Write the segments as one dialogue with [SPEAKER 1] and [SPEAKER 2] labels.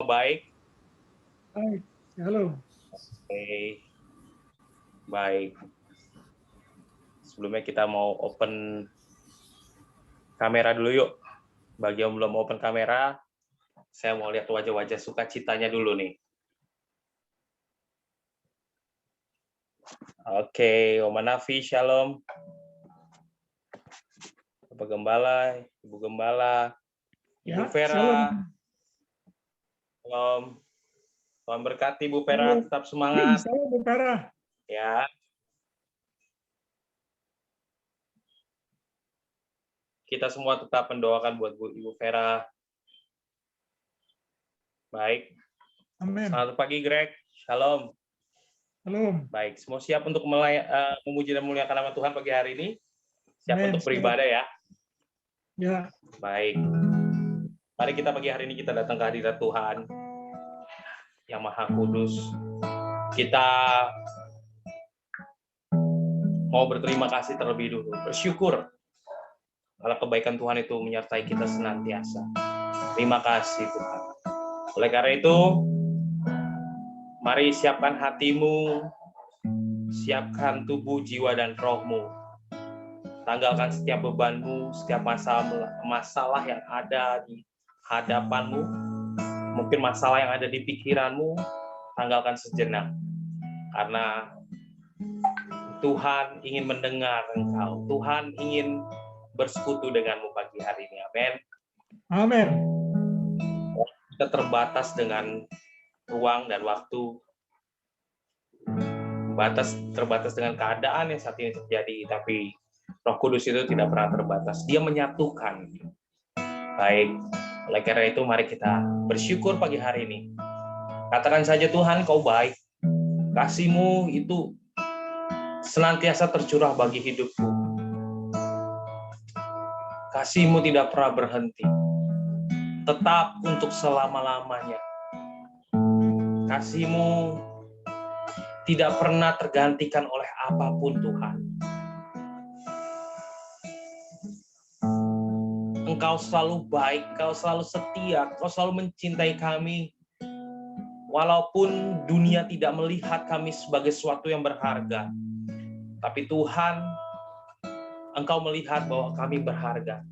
[SPEAKER 1] Baik.
[SPEAKER 2] Baik, halo.
[SPEAKER 1] Oke, baik. Sebelumnya kita mau open kamera dulu yuk. Bagi yang belum open kamera, saya mau lihat wajah-wajah sukacitanya dulu nih. Oke, Om Nafi, Shalom. Bapak Gembala, Ibu Gembala, Ibu
[SPEAKER 2] Ya,
[SPEAKER 1] Vera.
[SPEAKER 2] shalom.
[SPEAKER 1] Shalom. Tuhan berkati Bu Vera,
[SPEAKER 2] Halo.
[SPEAKER 1] tetap semangat.
[SPEAKER 2] Salam Bu Vera.
[SPEAKER 1] Ya. Kita semua tetap mendoakan buat Ibu Vera. Baik.
[SPEAKER 2] Amin.
[SPEAKER 1] Selamat pagi, Greg. Shalom.
[SPEAKER 2] Shalom.
[SPEAKER 1] Baik, semua siap untuk memuji dan memuliakan nama Tuhan pagi hari ini? Siap
[SPEAKER 2] Amen.
[SPEAKER 1] untuk beribadah ya?
[SPEAKER 2] Ya.
[SPEAKER 1] Baik. Mari kita pagi hari ini kita datang ke hadirat Tuhan yang Maha Kudus. Kita mau berterima kasih terlebih dulu, bersyukur kalau kebaikan Tuhan itu menyertai kita senantiasa. Terima kasih Tuhan. Oleh karena itu, mari siapkan hatimu, siapkan tubuh, jiwa, dan rohmu. Tanggalkan setiap bebanmu, setiap masalah yang ada di hadapanmu, mungkin masalah yang ada di pikiranmu, tanggalkan sejenak. Karena Tuhan ingin mendengar engkau. Tuhan ingin bersekutu denganmu pagi hari ini. Amin.
[SPEAKER 2] Amin.
[SPEAKER 1] Kita terbatas dengan ruang dan waktu. Terbatas dengan keadaan yang saat ini terjadi. Tapi Roh Kudus itu tidak pernah terbatas. Dia menyatukan. Baik. Oleh karena itu mari kita bersyukur pagi hari ini. Katakan saja Tuhan, Kau baik. Kasih-Mu itu senantiasa tercurah bagi hidupku. Kasih-Mu tidak pernah berhenti. Tetap untuk selama-lamanya. Kasih-Mu tidak pernah tergantikan oleh apapun Tuhan. Engkau selalu baik, Engkau selalu setia, Engkau selalu mencintai kami. Walaupun dunia tidak melihat kami sebagai sesuatu yang berharga. Tapi Tuhan, Engkau melihat bahwa kami berharga.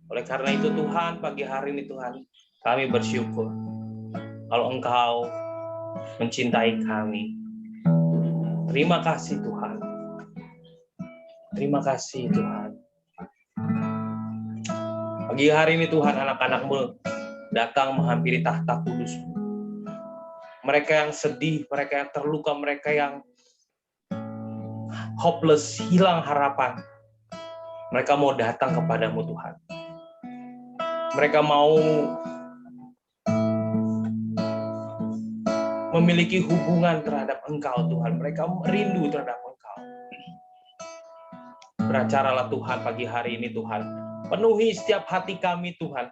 [SPEAKER 1] Oleh karena itu Tuhan, pagi hari ini Tuhan, kami bersyukur. Kalau Engkau mencintai kami. Terima kasih Tuhan. Terima kasih Tuhan. Pagi hari ini Tuhan, anak-anak-Mu datang menghampiri tahta kudus-Mu. Mereka yang sedih, mereka yang terluka, mereka yang hopeless, hilang harapan. Mereka mau datang kepadamu Tuhan. Mereka mau memiliki hubungan terhadap Engkau Tuhan. Mereka rindu terhadap Engkau. Beracaralah Tuhan pagi hari ini Tuhan. Penuhi setiap hati kami Tuhan.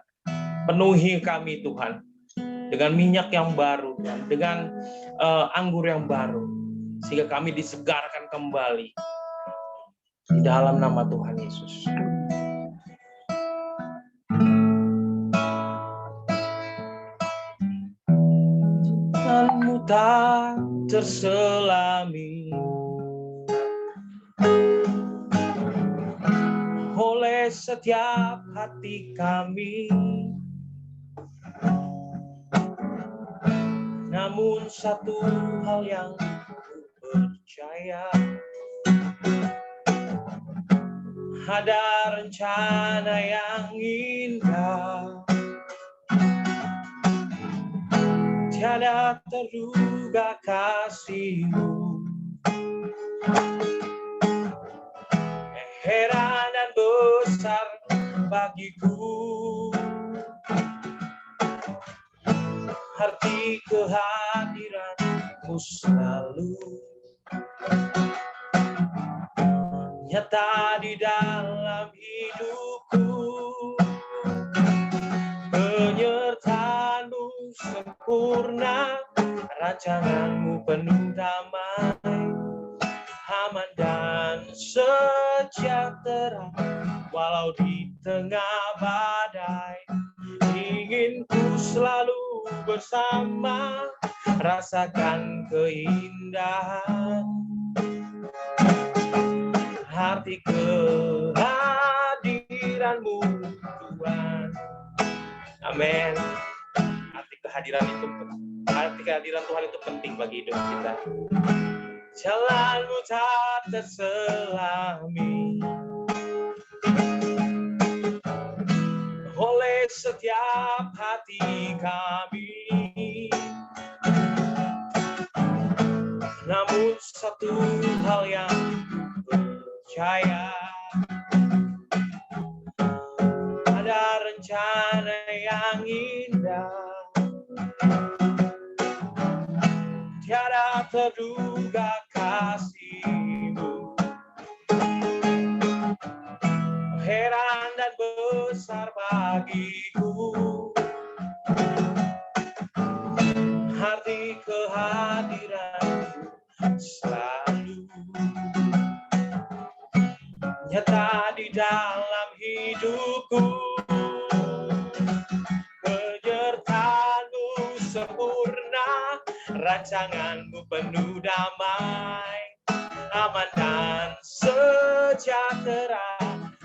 [SPEAKER 1] Penuhi kami Tuhan. Dengan minyak yang baru, dengan anggur yang baru. Sehingga kami disegarkan kembali. Di dalam nama Tuhan Yesus. Cinta-Mu tak terselami oleh setiap hati kami. Namun satu hal yang ku percaya, ada rencana yang indah, tiada terduga kasih-Mu, heran dan besar bagiku, arti kehadiran-Mu selalu nyata di dalam hidupku. Penyertaan-Mu sempurna, rancangan-Mu penuh damai, aman dan sejahtera, walau di tengah badai. Ingin ku selalu bersama, rasakan keindahan arti kehadiran-Mu Tuhan. Amin. Arti kehadiran Tuhan itu penting bagi hidup kita. Jalan-Mu tak terselami oleh setiap hati kami. Namun satu hal yang percaya, ada rencana yang indah, tiada terduga kasih-Mu, heran dan besar bagiku, arti kehadiran-Mu selalu nyata di dalam hidupku. Penyertaan-Mu sempurna, rancangan-Mu penuh damai, aman dan sejahtera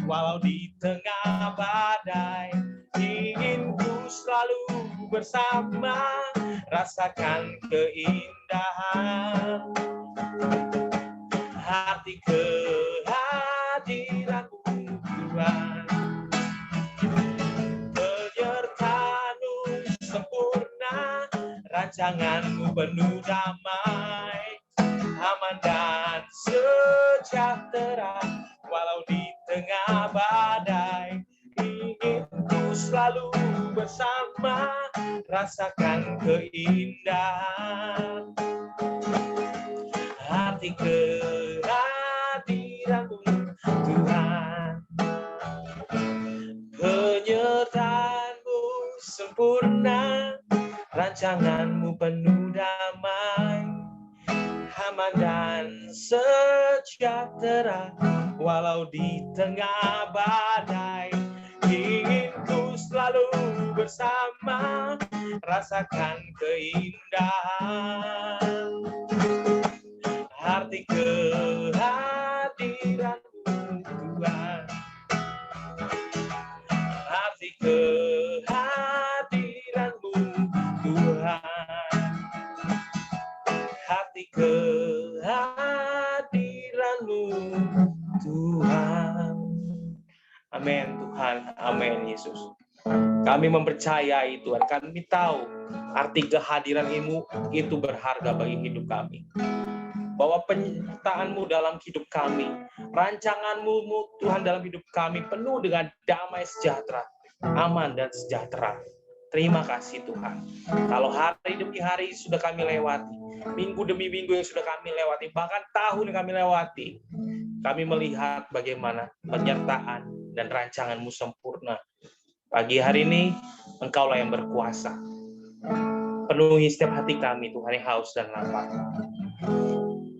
[SPEAKER 1] walau di tengah badai. Ingin ku selalu bersama, rasakan keindahan hati kehadiran-Mu Tuhan. Penyertaan-Mu sempurna, rancangan-Mu penuh damai, aman dan sejahtera walau di tengah badai. Ingin ku selalu bersama, rasakan keindahan hati kehadiran-Mu Tuhan. Penyertaan-Mu sempurna, rancangan-Mu penuh damai, aman dan sejahtera walau di tengah badai. Ingin ku selalu bersama, rasakan keindahan arti kehadiran-Mu Tuhan. Arti kehadiran-Mu Tuhan. Arti kehadiran-Mu Tuhan. Amin Tuhan, amin Yesus. Kami mempercayai Tuhan, kami tahu arti kehadiran-Mu itu berharga bagi hidup kami. Bahwa penyertaan-Mu dalam hidup kami, rancangan-Mu Tuhan dalam hidup kami penuh dengan damai sejahtera, aman dan sejahtera. Terima kasih Tuhan. Kalau hari demi hari sudah kami lewati, minggu demi minggu yang sudah kami lewati, bahkan tahun yang kami lewati, kami melihat bagaimana penyertaan dan rancangan-Mu sempurna. Pagi hari ini, Engkaulah yang berkuasa. Penuhi setiap hati kami, Tuhan, yang haus dan lapar.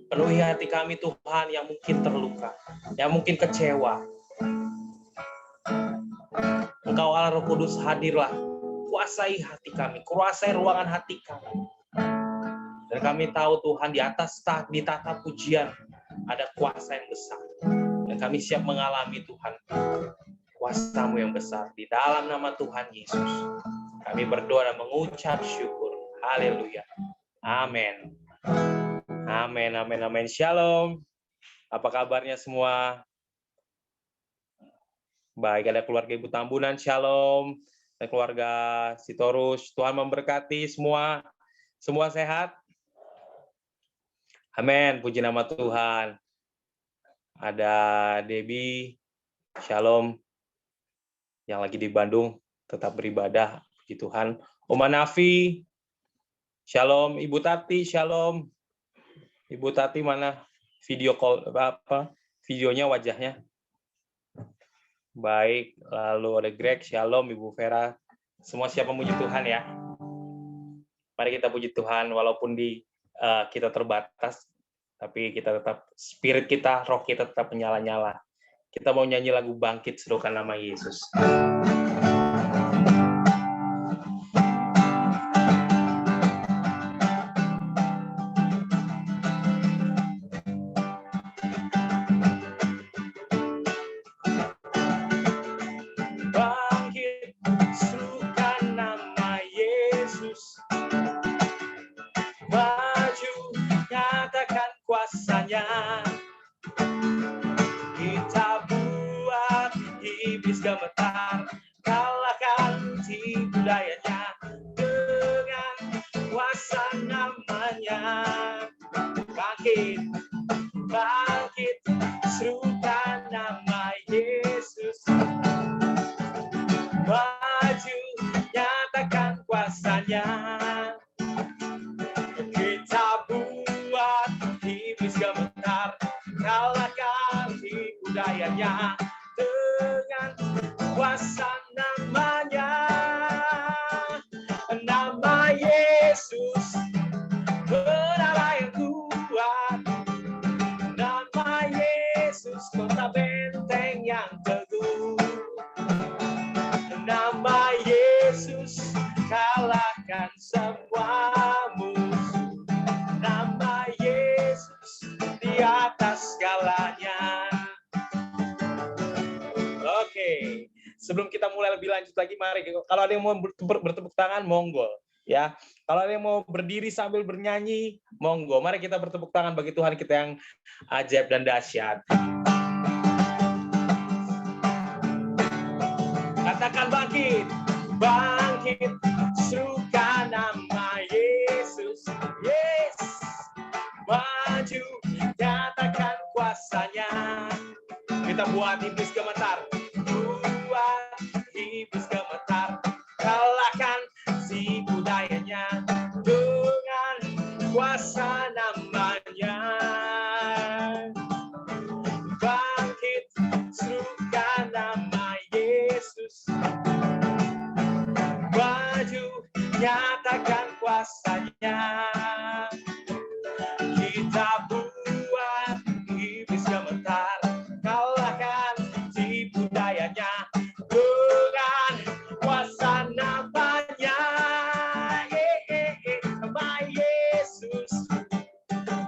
[SPEAKER 1] Penuhi hati kami, Tuhan, yang mungkin terluka, yang mungkin kecewa. Engkau Allah Roh Kudus, hadirlah. Kuasai hati kami, kuasai ruangan hati kami. Dan kami tahu, Tuhan, di atas di tata pujian ada kuasa yang besar. Dan kami siap mengalami, Tuhan, kuasa-Mu yang besar. Di dalam nama Tuhan Yesus, kami berdoa dan mengucap syukur. Haleluya. Amin. Amin, amin, amin. Shalom. Apa kabarnya semua? Baik, ada keluarga Ibu Tambunan. Shalom. Dan keluarga Sitorus. Tuhan memberkati semua. Semua sehat? Amin. Puji nama Tuhan. Ada Debbie. Shalom. Yang lagi di Bandung. Tetap beribadah. Puji Tuhan. Oma Nafi. Shalom. Ibu Tati. Shalom. Ibu Tati mana? Video call apa? Videonya, wajahnya. Baik, lalu ada Greg, Shalom, Ibu Vera. Semua siap memuji Tuhan ya. Mari kita puji Tuhan walaupun kita terbatas, tapi kita tetap, spirit kita, roh kita tetap menyala-nyala. Kita mau nyanyi lagu Bangkit, serukan nama Yesus. kuasanya. Kita buat iblis gemetar, kalahkan tipu dayanya dengan kuasa namanya. Bangkit, bangkit, serukan nama Yesus. Maju, nyatakan kuasanya. Kita buat iblis gemetar, kalahkan tipu dayanya dengan kuasa namanya. Nama Yesus, menara yang kuat. Nama Yesus, kota benteng yang teguh. Nama Yesus, kalahkan semua musuh. Nama Yesus, di atas segalanya. Oke, sebelum kita mulai lebih lanjut lagi, mari kalau ada yang mau bertepuk tangan, monggo. Ya, kalau ada yang mau berdiri sambil bernyanyi, monggo. Mari kita bertepuk tangan bagi Tuhan kita yang ajaib dan dahsyat. Katakan bangkit, bangkit, serukan nama Yesus. Yes, maju, nyatakan kuasanya. Kita buat iblis gemetar, buat iblis gemetar, kalahkan tipu dayanya dengan kuasa namanya. Bangkit, serukan nama Yesus. Maju, nyatakan kuasanya. Kita buat iblis gemetar, kalahkan tipu dayanya dengan kuasa namanya. Nama Yesus,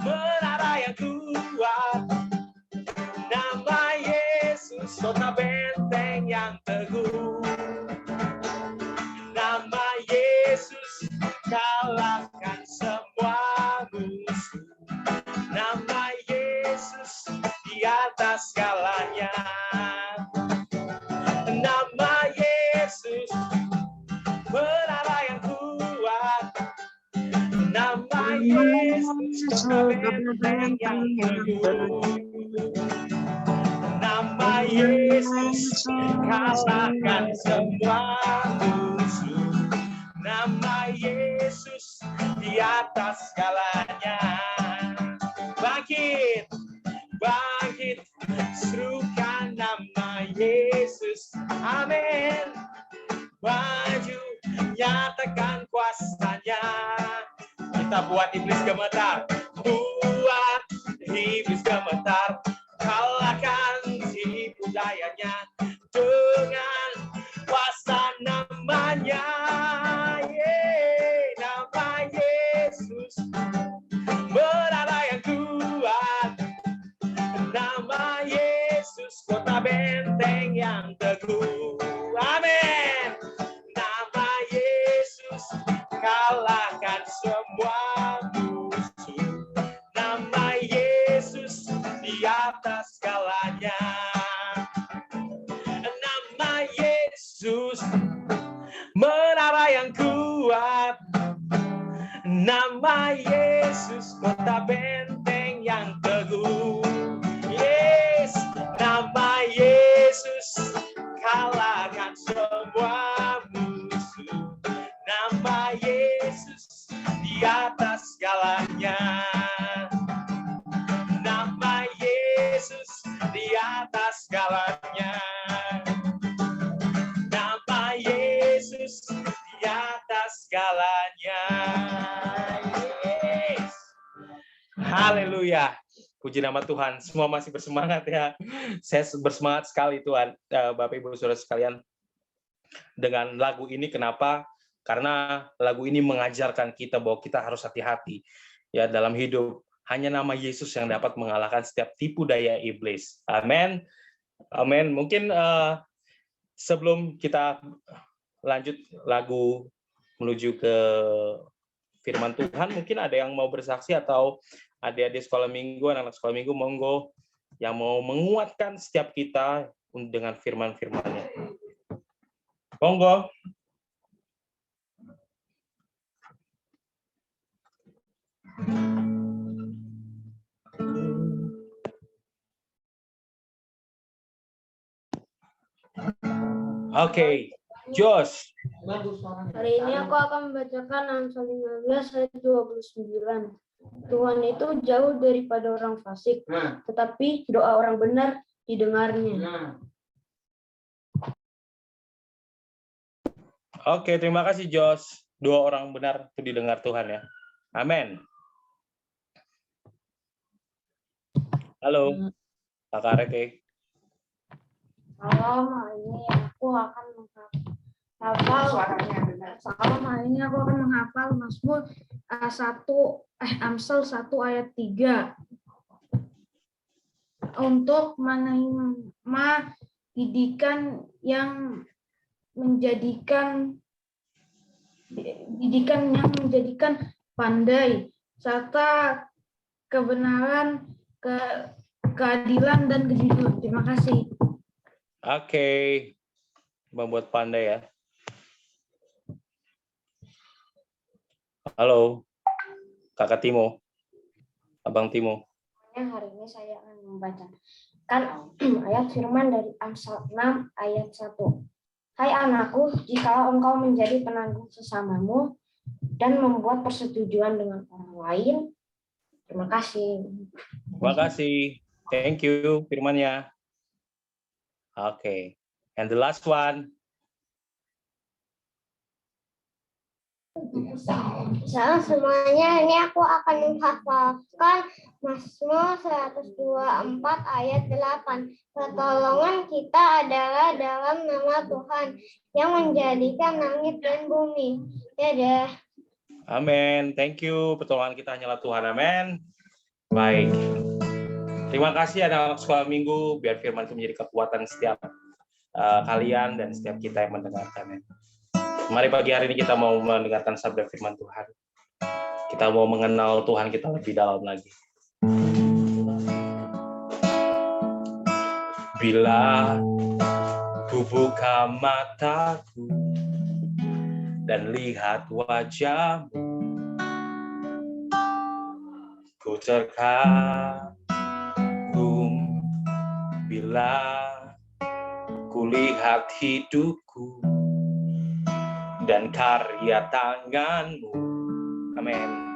[SPEAKER 1] menara yang kuat. Nama Yesus, kota benteng yang teguh. Nama Yesus, kalahkan semua musuh. Nama Yesus, di atas segalanya. Nama Yesus, menara yang kuat. Nama Yesus, kota benteng yang teguh. Nama Yesus, kalahkan semua musuh. Nama Yesus, di atas segalanya. Bangkit, bangkit, serukan nama Yesus. Amin. Maju, nyatakan kuasanya. Kita buat iblis gemetar, buat iblis gemetar, kalahkan tipu dayanya dengan kuasa namanya. Nama Yesus, menara yang kuat. Nama Yesus, kota benteng yang teguh. Amin. Nama Yesus, kalahkan semua musuh. Nama Yesus, di atas segalanya. Nama Yesus, menara yang kuat. Nama Yesus, kota benteng yang teguh. Yes, nama Yesus, kalahkan semua musuh. Nama Yesus, di atas segalanya. Nama Yesus, di atas segalanya. Nama Yesus, di atas segalanya. Yes. Haleluya. Puji nama Tuhan. Semua masih bersemangat ya. Saya bersemangat sekali Tuhan, Bapak Ibu Saudara sekalian, dengan lagu ini. Kenapa? Karena lagu ini mengajarkan kita bahwa kita harus hati-hati ya dalam hidup. Hanya nama Yesus yang dapat mengalahkan setiap tipu daya iblis. Amin. Amin. Mungkin sebelum kita lanjut lagu menuju ke firman Tuhan, mungkin ada yang mau bersaksi atau adik-adik sekolah minggu, anak-anak sekolah minggu, monggo yang mau menguatkan setiap kita dengan firman-firman-Nya. Monggo. Oke, Josh.
[SPEAKER 3] Hari ini aku akan membacakan Amsal 15 ayat 29. Tuhan itu jauh daripada orang fasik, tetapi doa orang benar didengarnya.
[SPEAKER 1] Oke, terima kasih Josh. Doa orang benar itu didengar Tuhan ya. Amin. Halo, Kakak Reke.
[SPEAKER 3] Salam, hari ini aku akan menghafal Mazmur Amsal 1 ayat 3. Untuk menerima didikan yang menjadikan pandai, serta kebenaran, keadilan dan kejujuran. Terima kasih.
[SPEAKER 1] Oke, membuat pandai ya. Halo, Kakak Timo, Abang Timo.
[SPEAKER 3] Hari ini saya akan membacakan ayat firman dari Amsal 6 ayat 1. Hai anakku, jikalau engkau menjadi penanggung sesamamu dan membuat persetujuan dengan orang lain. Terima kasih.
[SPEAKER 1] Terima kasih. Thank you firman-nya. Oke. And the last one.
[SPEAKER 4] Salam semuanya, ini aku akan menghafalkan Mazmur 124 ayat 8. Pertolongan kita adalah dalam nama Tuhan yang menjadikan langit dan bumi. Dadah.
[SPEAKER 1] Amin. Thank you. Pertolongan kita hanyalah Tuhan. Amin. Baik. Terima kasih anak-anak sekolah minggu. Biar firman itu menjadi kekuatan setiap kalian dan setiap kita yang mendengarkannya. Mari pagi hari ini kita mau mendengarkan sabda firman Tuhan. Kita mau mengenal Tuhan kita lebih dalam lagi. Bila ku buka mataku dan lihat wajah-Mu, ku terkagum bila ku lihat hidupku dan karya tangan-Mu. Amin.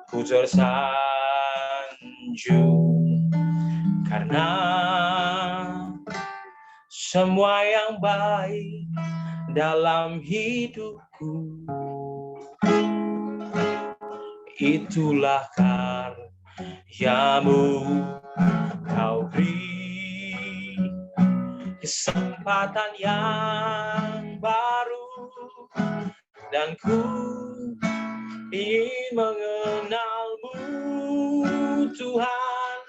[SPEAKER 1] Ku tersanjung karena semua yang baik dalam hidupku, itulah karya-Mu. Kau beri kesempatan yang baru dan ku ingin mengenal-Mu Tuhan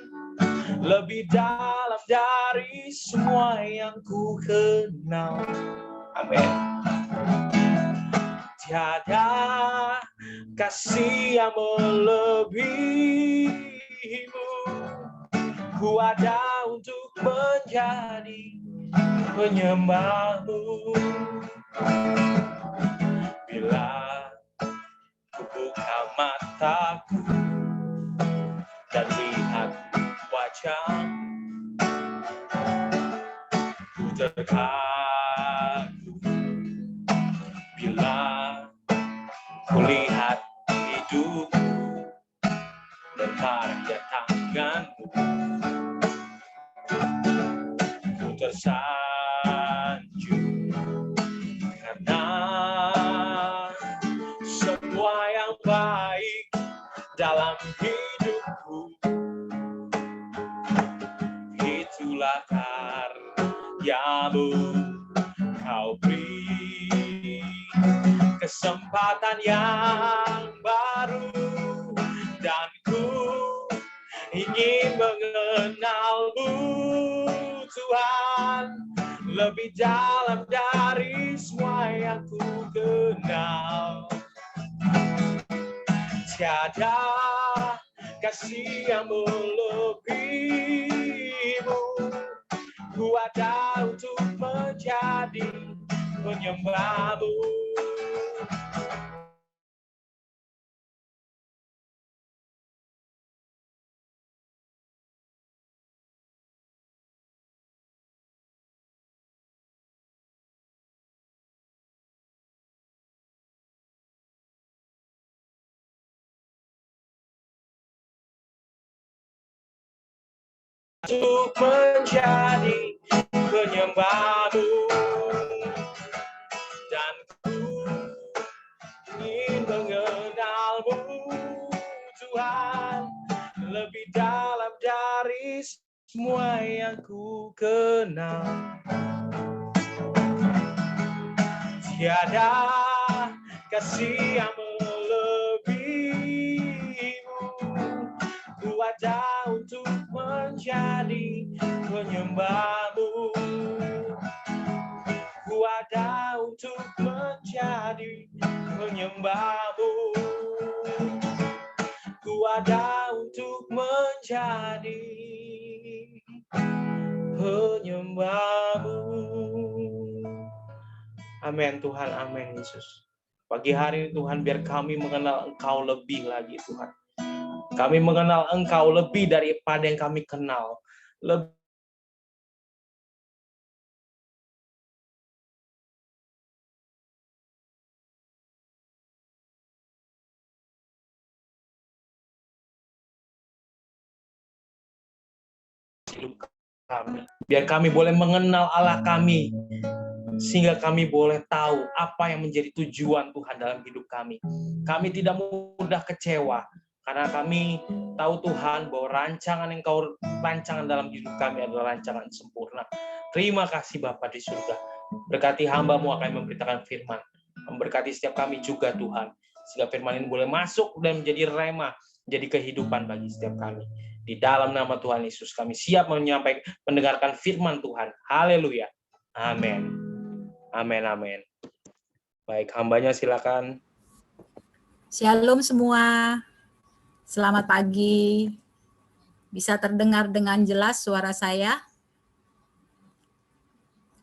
[SPEAKER 1] lebih dalam dari semua yang ku kenal. Amin. Tiada kasih yang melebihi-Mu. Ku ada untuk menjadi penyembah-Mu. Bila ku buka mataku dan lihat wajah-Mu, ku terkagum bila ku lihat hidupku dan karya tangan-Mu. Ku tersanjung karena semua yang baik dalam hidupku, itulah karya-Mu. Kau beri kesempatan yang baru dan ku ingin mengenal-Mu Tuhan lebih dalam dari semua yang ku kenal. Tiada kasih yang melebihimu. Ku ada untuk menjadi penyembahmu. Untuk menjadi penyembahmu, dan ku ingin mengenalmu Tuhan lebih dalam dari semua yang ku kenal. Tiada kasih yang melebihimu. Ku ada untuk menjadi penyembahmu. Ku ada untuk menjadi penyembahmu. Ku ada untuk menjadi penyembahmu. Amin Tuhan, amin Yesus. Pagi hari ini Tuhan, biar kami mengenal Engkau lebih lagi Tuhan. Kami mengenal Engkau lebih daripada yang kami kenal. Lebih hidup kami. Biar kami boleh mengenal Allah kami. Sehingga kami boleh tahu apa yang menjadi tujuan Tuhan dalam hidup kami. Kami tidak mudah kecewa. Karena kami tahu Tuhan bahwa rancangan yang Kau rancangan dalam hidup kami adalah rancangan sempurna. Terima kasih Bapa di surga. Berkati hamba-Mu akan memberitakan firman. Memberkati setiap kami juga Tuhan. Sehingga firman ini boleh masuk dan menjadi rema, menjadi kehidupan bagi setiap kami. Di dalam nama Tuhan Yesus kami siap menyampaikan, mendengarkan firman Tuhan. Haleluya. Amin. Amin, amin. Baik, hambanya silakan.
[SPEAKER 5] Shalom semua. Selamat pagi. Bisa terdengar dengan jelas suara saya?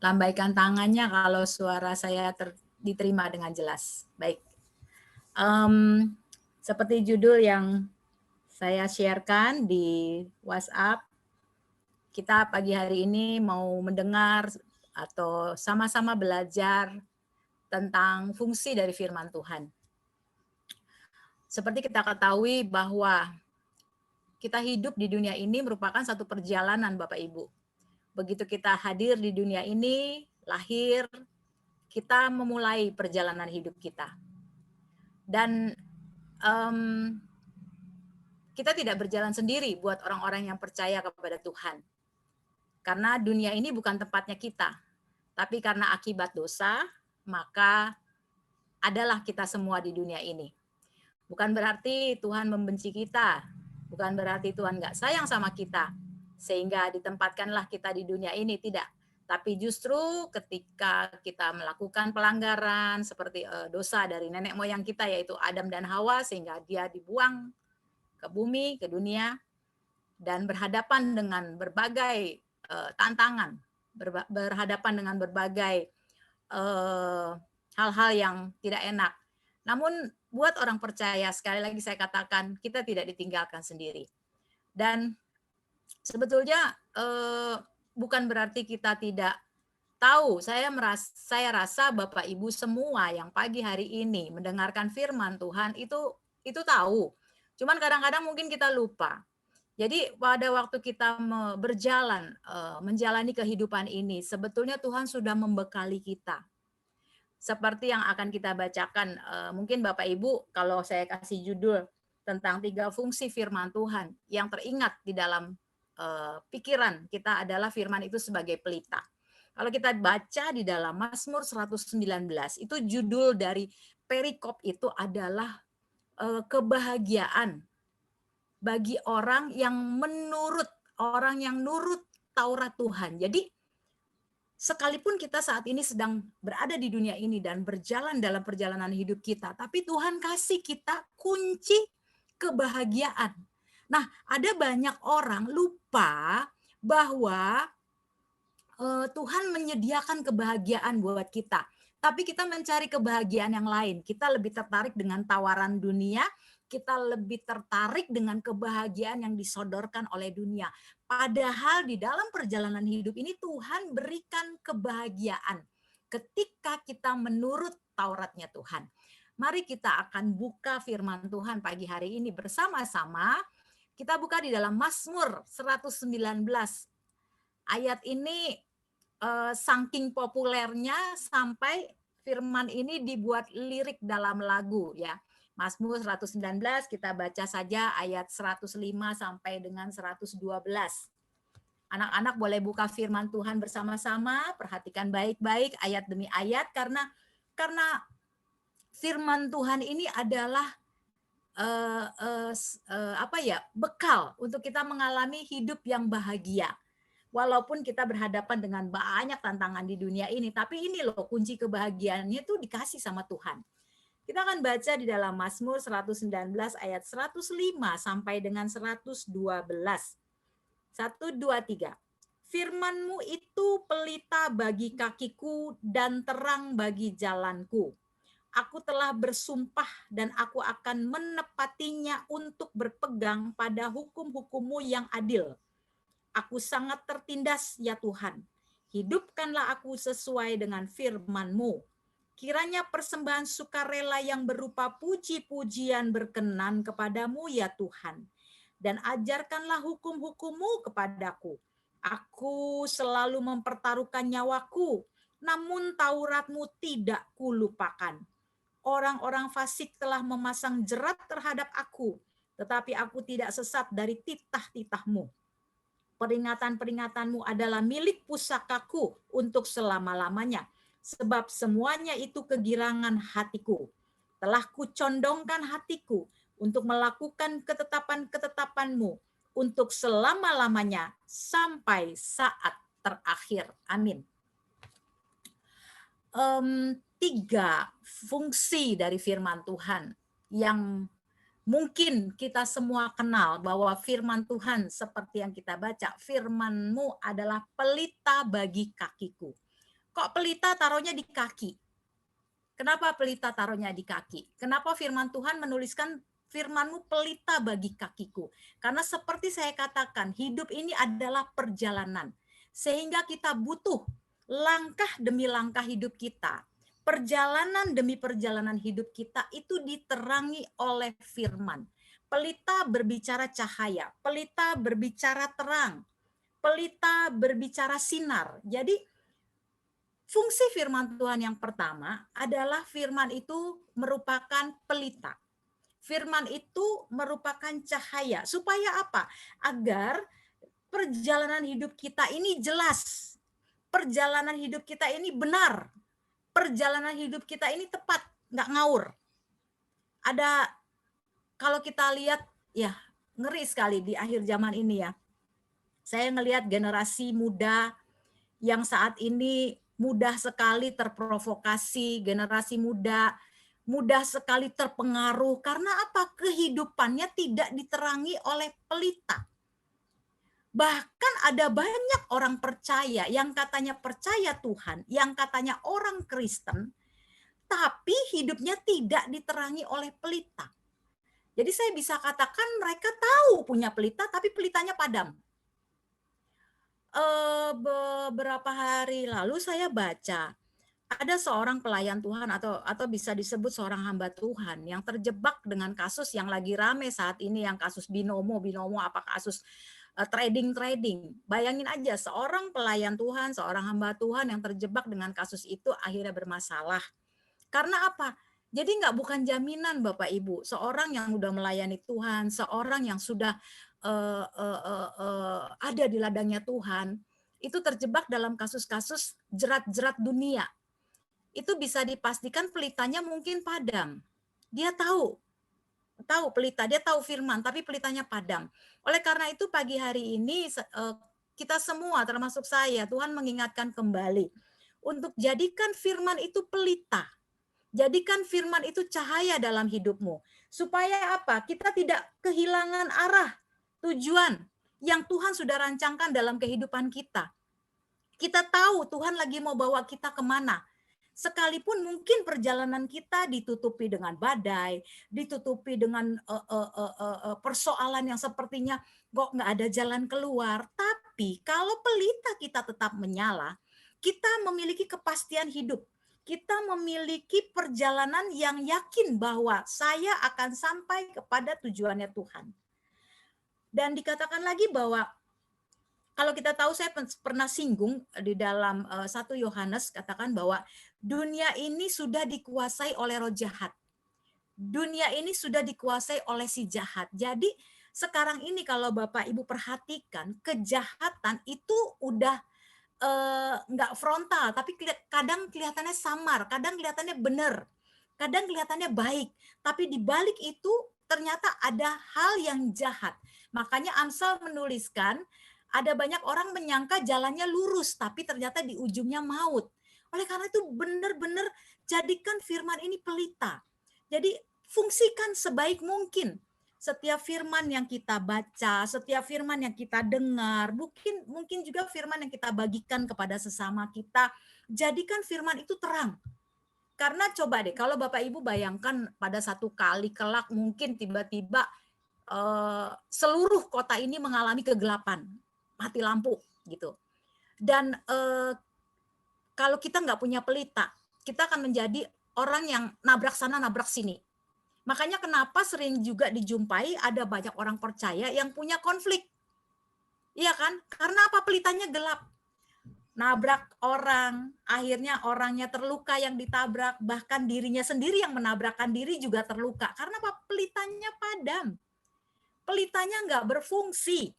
[SPEAKER 5] Lambaikan tangannya kalau suara saya diterima dengan jelas. Baik. Seperti judul yang saya sharekan di WhatsApp, kita pagi hari ini mau mendengar atau sama-sama belajar tentang fungsi dari firman Tuhan. Seperti kita ketahui bahwa kita hidup di dunia ini merupakan satu perjalanan Bapak Ibu. Begitu kita hadir di dunia ini, lahir, kita memulai perjalanan hidup kita. Dan kita tidak berjalan sendiri buat orang-orang yang percaya kepada Tuhan. Karena dunia ini bukan tempatnya kita. Tapi karena akibat dosa, maka adalah kita semua di dunia ini. Bukan berarti Tuhan membenci kita, bukan berarti Tuhan nggak sayang sama kita, sehingga ditempatkanlah kita di dunia ini, tidak. Tapi justru ketika kita melakukan pelanggaran seperti dosa dari nenek moyang kita, yaitu Adam dan Hawa, sehingga dia dibuang ke bumi, ke dunia, dan berhadapan dengan berbagai tantangan, berhadapan dengan berbagai hal-hal yang tidak enak. Namun buat orang percaya, sekali lagi saya katakan, kita tidak ditinggalkan sendiri. Dan sebetulnya bukan berarti kita tidak tahu. Saya rasa Bapak Ibu semua yang pagi hari ini mendengarkan firman Tuhan itu tahu. Cuman kadang-kadang mungkin kita lupa. Jadi pada waktu kita berjalan, menjalani kehidupan ini, sebetulnya Tuhan sudah membekali kita. Seperti yang akan kita bacakan, mungkin Bapak Ibu, kalau saya kasih judul tentang 3 fungsi firman Tuhan, yang teringat di dalam pikiran kita adalah firman itu sebagai pelita. Kalau kita baca di dalam Mazmur 119, itu judul dari perikop itu adalah kebahagiaan bagi orang yang nurut Taurat Tuhan. Jadi sekalipun kita saat ini sedang berada di dunia ini dan berjalan dalam perjalanan hidup kita, tapi Tuhan kasih kita kunci kebahagiaan. Nah, ada banyak orang lupa bahwa Tuhan menyediakan kebahagiaan buat kita. Tapi kita mencari kebahagiaan yang lain. Kita lebih tertarik dengan tawaran dunia, kita lebih tertarik dengan kebahagiaan yang disodorkan oleh dunia. Padahal di dalam perjalanan hidup ini Tuhan berikan kebahagiaan ketika kita menurut Tauratnya Tuhan. Mari kita akan buka firman Tuhan pagi hari ini bersama-sama. Kita buka di dalam Mazmur 119. Ayat ini saking populernya sampai firman ini dibuat lirik dalam lagu ya. Mazmur 119 kita baca saja ayat 105 sampai dengan 112. Anak-anak boleh buka firman Tuhan bersama-sama, perhatikan baik-baik ayat demi ayat karena firman Tuhan ini adalah bekal untuk kita mengalami hidup yang bahagia. Walaupun kita berhadapan dengan banyak tantangan di dunia ini, tapi ini loh kunci kebahagiaannya itu dikasih sama Tuhan. Kita akan baca di dalam Mazmur 119 ayat 105 sampai dengan 112. 1, 2, 3. Firman-Mu itu pelita bagi kakiku dan terang bagi jalanku. Aku telah bersumpah dan aku akan menepatinya untuk berpegang pada hukum-hukum-Mu yang adil. Aku sangat tertindas, ya Tuhan. Hidupkanlah aku sesuai dengan firman-Mu. Kiranya persembahan sukarela yang berupa puji-pujian berkenan kepadamu, ya Tuhan. Dan ajarkanlah hukum-hukum-Mu kepadaku. Aku selalu mempertaruhkan nyawaku, namun Taurat-Mu tidak kulupakan. Orang-orang fasik telah memasang jerat terhadap aku, tetapi aku tidak sesat dari titah-titah-Mu. Peringatan-peringatan-Mu adalah milik pusakaku untuk selama-lamanya, sebab semuanya itu kegirangan hatiku. Telah kucondongkan hatiku untuk melakukan ketetapan-ketetapan-Mu untuk selama-lamanya sampai saat terakhir. Amin. 3 fungsi dari firman Tuhan yang mungkin kita semua kenal bahwa firman Tuhan seperti yang kita baca, firman-Mu adalah pelita bagi kakiku. Kok pelita taruhnya di kaki? Kenapa pelita taruhnya di kaki? Kenapa firman Tuhan menuliskan firman-Mu pelita bagi kakiku? Karena seperti saya katakan, hidup ini adalah perjalanan. Sehingga kita butuh langkah demi langkah hidup kita. Perjalanan demi perjalanan hidup kita itu diterangi oleh firman. Pelita berbicara cahaya, pelita berbicara terang, pelita berbicara sinar. Jadi fungsi firman Tuhan yang pertama adalah firman itu merupakan pelita. Firman itu merupakan cahaya. Supaya apa? Agar perjalanan hidup kita ini jelas. Perjalanan hidup kita ini benar. Perjalanan hidup kita ini tepat, nggak ngawur. Ada, kalau kita lihat, ya ngeri sekali di akhir zaman ini ya. Saya ngelihat generasi muda yang saat ini mudah sekali terprovokasi, generasi muda mudah sekali terpengaruh. Karena apa? Kehidupannya tidak diterangi oleh pelita. Bahkan ada banyak orang percaya yang katanya percaya Tuhan, yang katanya orang Kristen, tapi hidupnya tidak diterangi oleh pelita. Jadi saya bisa katakan mereka tahu punya pelita, tapi pelitanya padam. Beberapa hari lalu saya baca, ada seorang pelayan Tuhan atau bisa disebut seorang hamba Tuhan yang terjebak dengan kasus yang lagi rame saat ini, yang kasus binomo apa kasus trading. Bayangin aja seorang pelayan Tuhan, seorang hamba Tuhan yang terjebak dengan kasus itu akhirnya bermasalah. Karena apa? Jadi bukan jaminan Bapak Ibu, seorang yang sudah melayani Tuhan, seorang yang sudah ada di ladangnya Tuhan, itu terjebak dalam kasus-kasus jerat-jerat dunia. Itu bisa dipastikan pelitanya mungkin padam. Dia tahu pelita, dia tahu firman, tapi pelitanya padam. Oleh karena itu pagi hari ini kita semua termasuk saya, Tuhan mengingatkan kembali untuk jadikan firman itu pelita. Jadikan firman itu cahaya dalam hidupmu. Supaya apa? Kita tidak kehilangan arah. tujuan yang Tuhan sudah rancangkan dalam kehidupan kita. Kita tahu Tuhan lagi mau bawa kita kemana. Sekalipun mungkin perjalanan kita ditutupi dengan badai, ditutupi dengan persoalan yang sepertinya kok nggak ada jalan keluar. Tapi kalau pelita kita tetap menyala, kita memiliki kepastian hidup. Kita memiliki perjalanan yang yakin bahwa saya akan sampai kepada tujuannya Tuhan. Dan dikatakan lagi bahwa kalau kita tahu, saya pernah singgung di dalam 1 Yohanes katakan bahwa dunia ini sudah dikuasai oleh roh jahat. Dunia ini sudah dikuasai oleh si jahat. Jadi sekarang ini kalau Bapak Ibu perhatikan, kejahatan itu udah nggak frontal, tapi kadang kelihatannya samar, kadang kelihatannya benar, kadang kelihatannya baik. Tapi di balik itu ternyata ada hal yang jahat. Makanya Amsal menuliskan, ada banyak orang menyangka jalannya lurus, tapi ternyata di ujungnya maut. Oleh karena itu benar-benar jadikan firman ini pelita. Jadi fungsikan sebaik mungkin setiap firman yang kita baca, setiap firman yang kita dengar, mungkin juga firman yang kita bagikan kepada sesama kita, jadikan firman itu terang. Karena coba deh, kalau Bapak Ibu bayangkan pada satu kali kelak mungkin tiba-tiba seluruh kota ini mengalami kegelapan, mati lampu gitu. Dan kalau kita nggak punya pelita, kita akan menjadi orang yang nabrak sana nabrak sini. Makanya kenapa sering juga dijumpai ada banyak orang percaya yang punya konflik. Iya kan? Karena apa? Pelitanya gelap. Nabrak orang, akhirnya orangnya terluka yang ditabrak, bahkan dirinya sendiri yang menabrakkan diri juga terluka. Karena apa? Pelitanya padam. Pelitanya nggak berfungsi.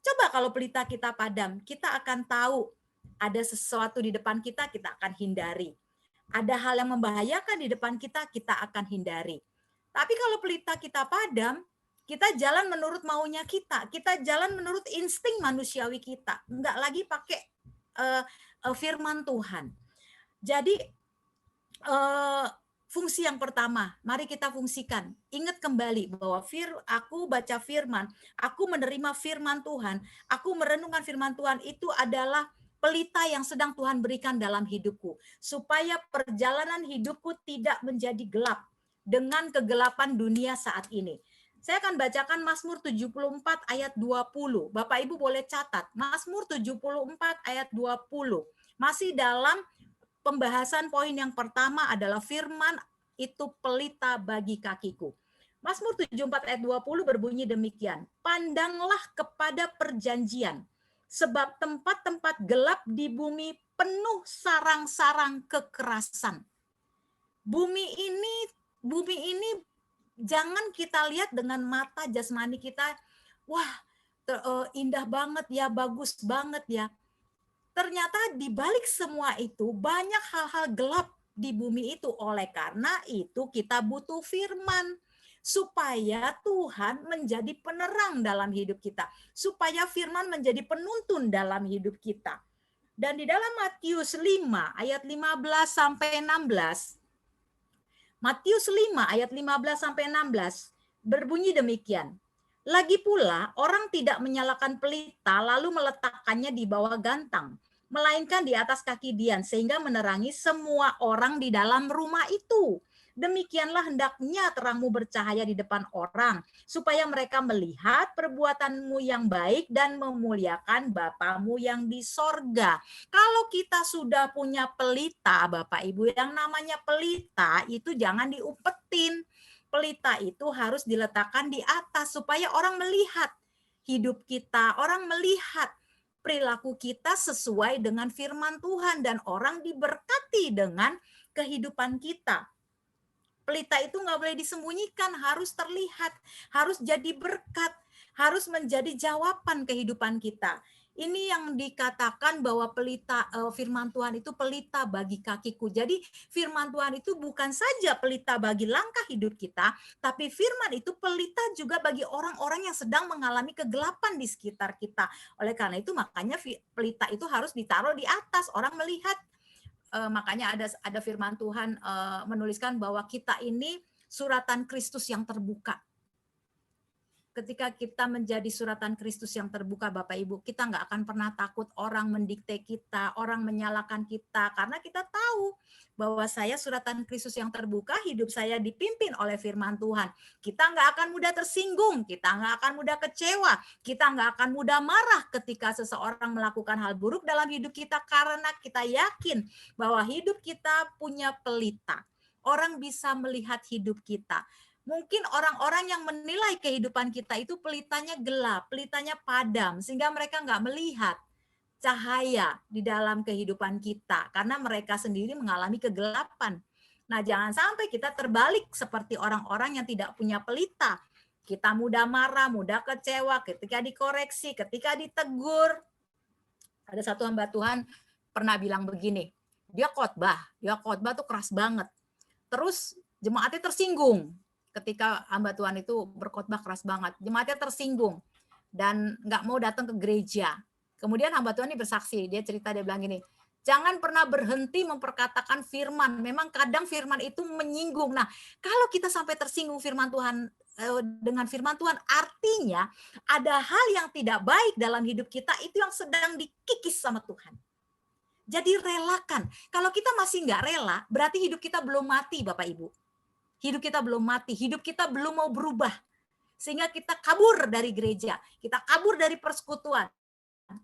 [SPEAKER 5] Coba kalau pelita kita padam, kita akan tahu ada sesuatu di depan kita, kita akan hindari. Ada hal yang membahayakan di depan kita, kita akan hindari. Tapi kalau pelita kita padam, kita jalan menurut maunya kita jalan menurut insting manusiawi kita, nggak lagi pakai firman Tuhan. Jadi fungsi yang pertama, mari kita fungsikan. Ingat kembali bahwa aku baca firman, aku menerima firman Tuhan, aku merenungkan firman Tuhan, itu adalah pelita yang sedang Tuhan berikan dalam hidupku, supaya perjalanan hidupku tidak menjadi gelap dengan kegelapan dunia saat ini. Saya akan bacakan Mazmur 74 ayat 20. Bapak Ibu boleh catat, Mazmur 74 ayat 20. Masih dalam pembahasan poin yang pertama adalah firman itu pelita bagi kakiku. Mazmur 74 ayat 20 berbunyi demikian, pandanglah kepada perjanjian, sebab tempat-tempat gelap di bumi penuh sarang-sarang kekerasan. Bumi ini jangan kita lihat dengan mata jasmani kita, wah indah banget ya, bagus banget ya. Ternyata di balik semua itu banyak hal-hal gelap di bumi itu. Oleh karena itu kita butuh firman supaya Tuhan menjadi penerang dalam hidup kita, supaya firman menjadi penuntun dalam hidup kita. Dan di dalam Matius 5 ayat 15 sampai 16, Matius 5 ayat 15 sampai 16 berbunyi demikian. Lagi pula orang tidak menyalakan pelita lalu meletakkannya di bawah gantang, melainkan di atas kaki dian sehingga menerangi semua orang di dalam rumah itu. Demikianlah hendaknya terangmu bercahaya di depan orang, supaya mereka melihat perbuatanmu yang baik dan memuliakan Bapamu yang di sorga. Kalau kita sudah punya pelita, Bapak Ibu, yang namanya pelita itu jangan diumpetin. Pelita itu harus diletakkan di atas supaya orang melihat hidup kita, orang melihat perilaku kita sesuai dengan firman Tuhan dan orang diberkati dengan kehidupan kita. Pelita itu nggak boleh disembunyikan, harus terlihat, harus jadi berkat, harus menjadi jawaban kehidupan kita. Ini yang dikatakan bahwa pelita firman Tuhan itu pelita bagi kakiku. Jadi firman Tuhan itu bukan saja pelita bagi langkah hidup kita, tapi firman itu pelita juga bagi orang-orang yang sedang mengalami kegelapan di sekitar kita. Oleh karena itu makanya pelita itu harus ditaruh di atas, orang melihat. Makanya ada firman Tuhan menuliskan bahwa kita ini suratan Kristus yang terbuka. ketika kita menjadi suratan Kristus yang terbuka, Bapak Ibu, kita nggak akan pernah takut orang mendikte kita, orang menyalahkan kita, karena kita tahu bahwa saya suratan Kristus yang terbuka, hidup saya dipimpin oleh firman Tuhan. Kita nggak akan mudah tersinggung, kita nggak akan mudah kecewa, kita nggak akan mudah marah ketika seseorang melakukan hal buruk dalam hidup kita, karena kita yakin bahwa hidup kita punya pelita. Orang bisa melihat hidup kita. Mungkin orang-orang yang menilai kehidupan kita itu pelitanya gelap, pelitanya padam, sehingga mereka nggak melihat cahaya di dalam kehidupan kita, karena mereka sendiri mengalami kegelapan. Nah, jangan sampai kita terbalik seperti orang-orang yang tidak punya pelita. Kita mudah marah, mudah kecewa ketika dikoreksi, ketika ditegur. Ada satu hamba Tuhan pernah bilang begini, dia khotbah tuh keras banget. Terus jemaatnya tersinggung. Ketika hamba Tuhan itu berkhotbah keras banget, jemaatnya tersinggung dan nggak mau datang ke gereja. Kemudian hamba Tuhan ini bersaksi, dia cerita, dia bilang gini, jangan pernah berhenti memperkatakan firman. Memang kadang firman itu menyinggung. Nah, kalau kita sampai tersinggung firman Tuhan dengan firman Tuhan, artinya ada hal yang tidak baik dalam hidup kita itu yang sedang dikikis sama Tuhan. Jadi relakan. Kalau kita masih nggak rela, berarti hidup kita belum mati, Bapak Ibu. Hidup kita belum mati, hidup kita belum mau berubah. Sehingga kita kabur dari gereja, kita kabur dari persekutuan,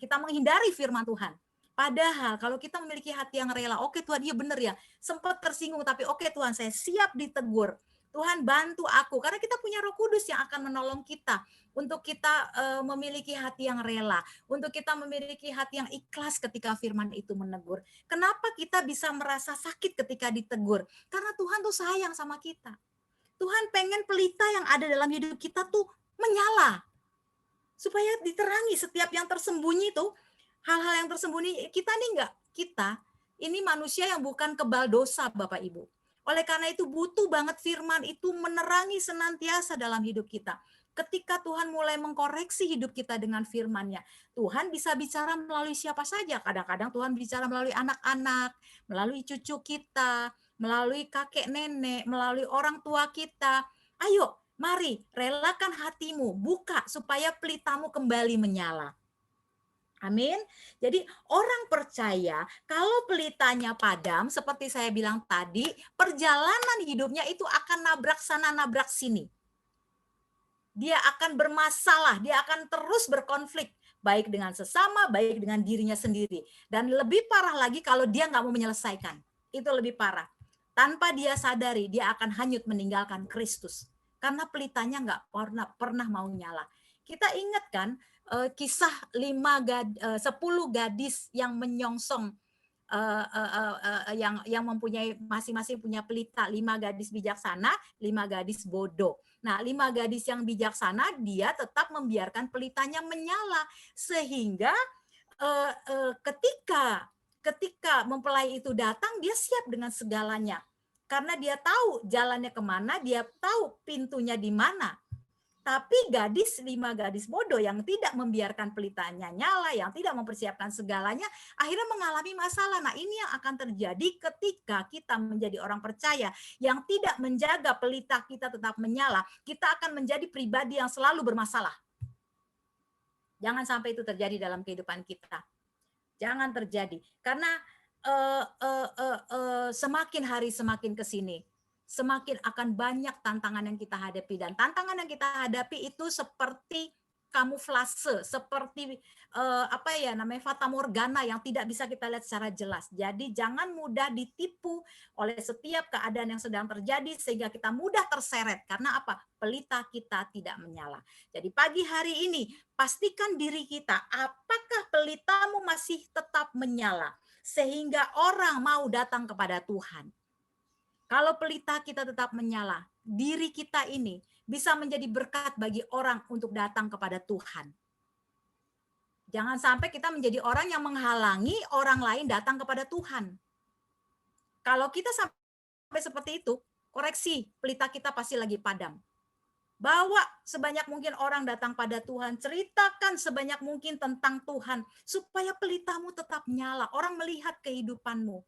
[SPEAKER 5] kita menghindari firman Tuhan. Padahal kalau kita memiliki hati yang rela, oke Tuhan, iya benar ya, sempat tersinggung, tapi oke Tuhan, saya siap ditegur. Tuhan bantu aku, karena kita punya Roh Kudus yang akan menolong kita untuk kita memiliki hati yang rela, untuk kita memiliki hati yang ikhlas ketika firman itu menegur. Kenapa kita bisa merasa sakit ketika ditegur? Karena Tuhan tuh sayang sama kita. Tuhan pengen pelita yang ada dalam hidup kita tuh menyala, supaya diterangi setiap yang tersembunyi tuh, hal-hal yang tersembunyi. Kita ini manusia yang bukan kebal dosa, Bapak Ibu. Oleh karena itu butuh banget firman itu menerangi senantiasa dalam hidup kita. Ketika Tuhan mulai mengkoreksi hidup kita dengan firman-Nya, Tuhan bisa bicara melalui siapa saja. Kadang-kadang Tuhan bicara melalui anak-anak, melalui cucu kita, melalui kakek nenek, melalui orang tua kita. Ayo, mari relakan hatimu, buka supaya pelitamu kembali menyala. Amin. Jadi orang percaya kalau pelitanya padam, seperti saya bilang tadi, perjalanan hidupnya itu akan nabrak sana, nabrak sini. Dia akan bermasalah, dia akan terus berkonflik, baik dengan sesama, baik dengan dirinya sendiri. Dan lebih parah lagi kalau dia nggak mau menyelesaikan. Itu lebih parah. Tanpa dia sadari, dia akan hanyut meninggalkan Kristus. Karena pelitanya nggak pernah mau nyala. Kita ingat kan, kisah 10 gadis yang menyongsong, yang mempunyai masing-masing punya pelita, 5 gadis bijaksana, 5 gadis bodoh. Nah, 5 gadis yang bijaksana dia tetap membiarkan pelitanya menyala, sehingga ketika mempelai itu datang, dia siap dengan segalanya, karena dia tahu jalannya kemana, dia tahu pintunya di mana. Tapi 5 gadis bodoh yang tidak membiarkan pelitanya nyala, yang tidak mempersiapkan segalanya, akhirnya mengalami masalah. Nah, ini yang akan terjadi ketika kita menjadi orang percaya yang tidak menjaga pelita kita tetap menyala. Kita akan menjadi pribadi yang selalu bermasalah. Jangan sampai itu terjadi dalam kehidupan kita. Jangan terjadi. Karena semakin hari semakin ke sini, semakin akan banyak tantangan yang kita hadapi. Dan tantangan yang kita hadapi itu seperti kamuflase, seperti fata morgana yang tidak bisa kita lihat secara jelas. Jadi jangan mudah ditipu oleh setiap keadaan yang sedang terjadi sehingga kita mudah terseret. Karena apa? Pelita kita tidak menyala. Jadi pagi hari ini pastikan diri kita, apakah pelitamu masih tetap menyala sehingga orang mau datang kepada Tuhan. Kalau pelita kita tetap menyala, diri kita ini bisa menjadi berkat bagi orang untuk datang kepada Tuhan. Jangan sampai kita menjadi orang yang menghalangi orang lain datang kepada Tuhan. Kalau kita sampai seperti itu, koreksi, pelita kita pasti lagi padam. Bawa sebanyak mungkin orang datang pada Tuhan, ceritakan sebanyak mungkin tentang Tuhan, supaya pelitamu tetap nyala, orang melihat kehidupanmu.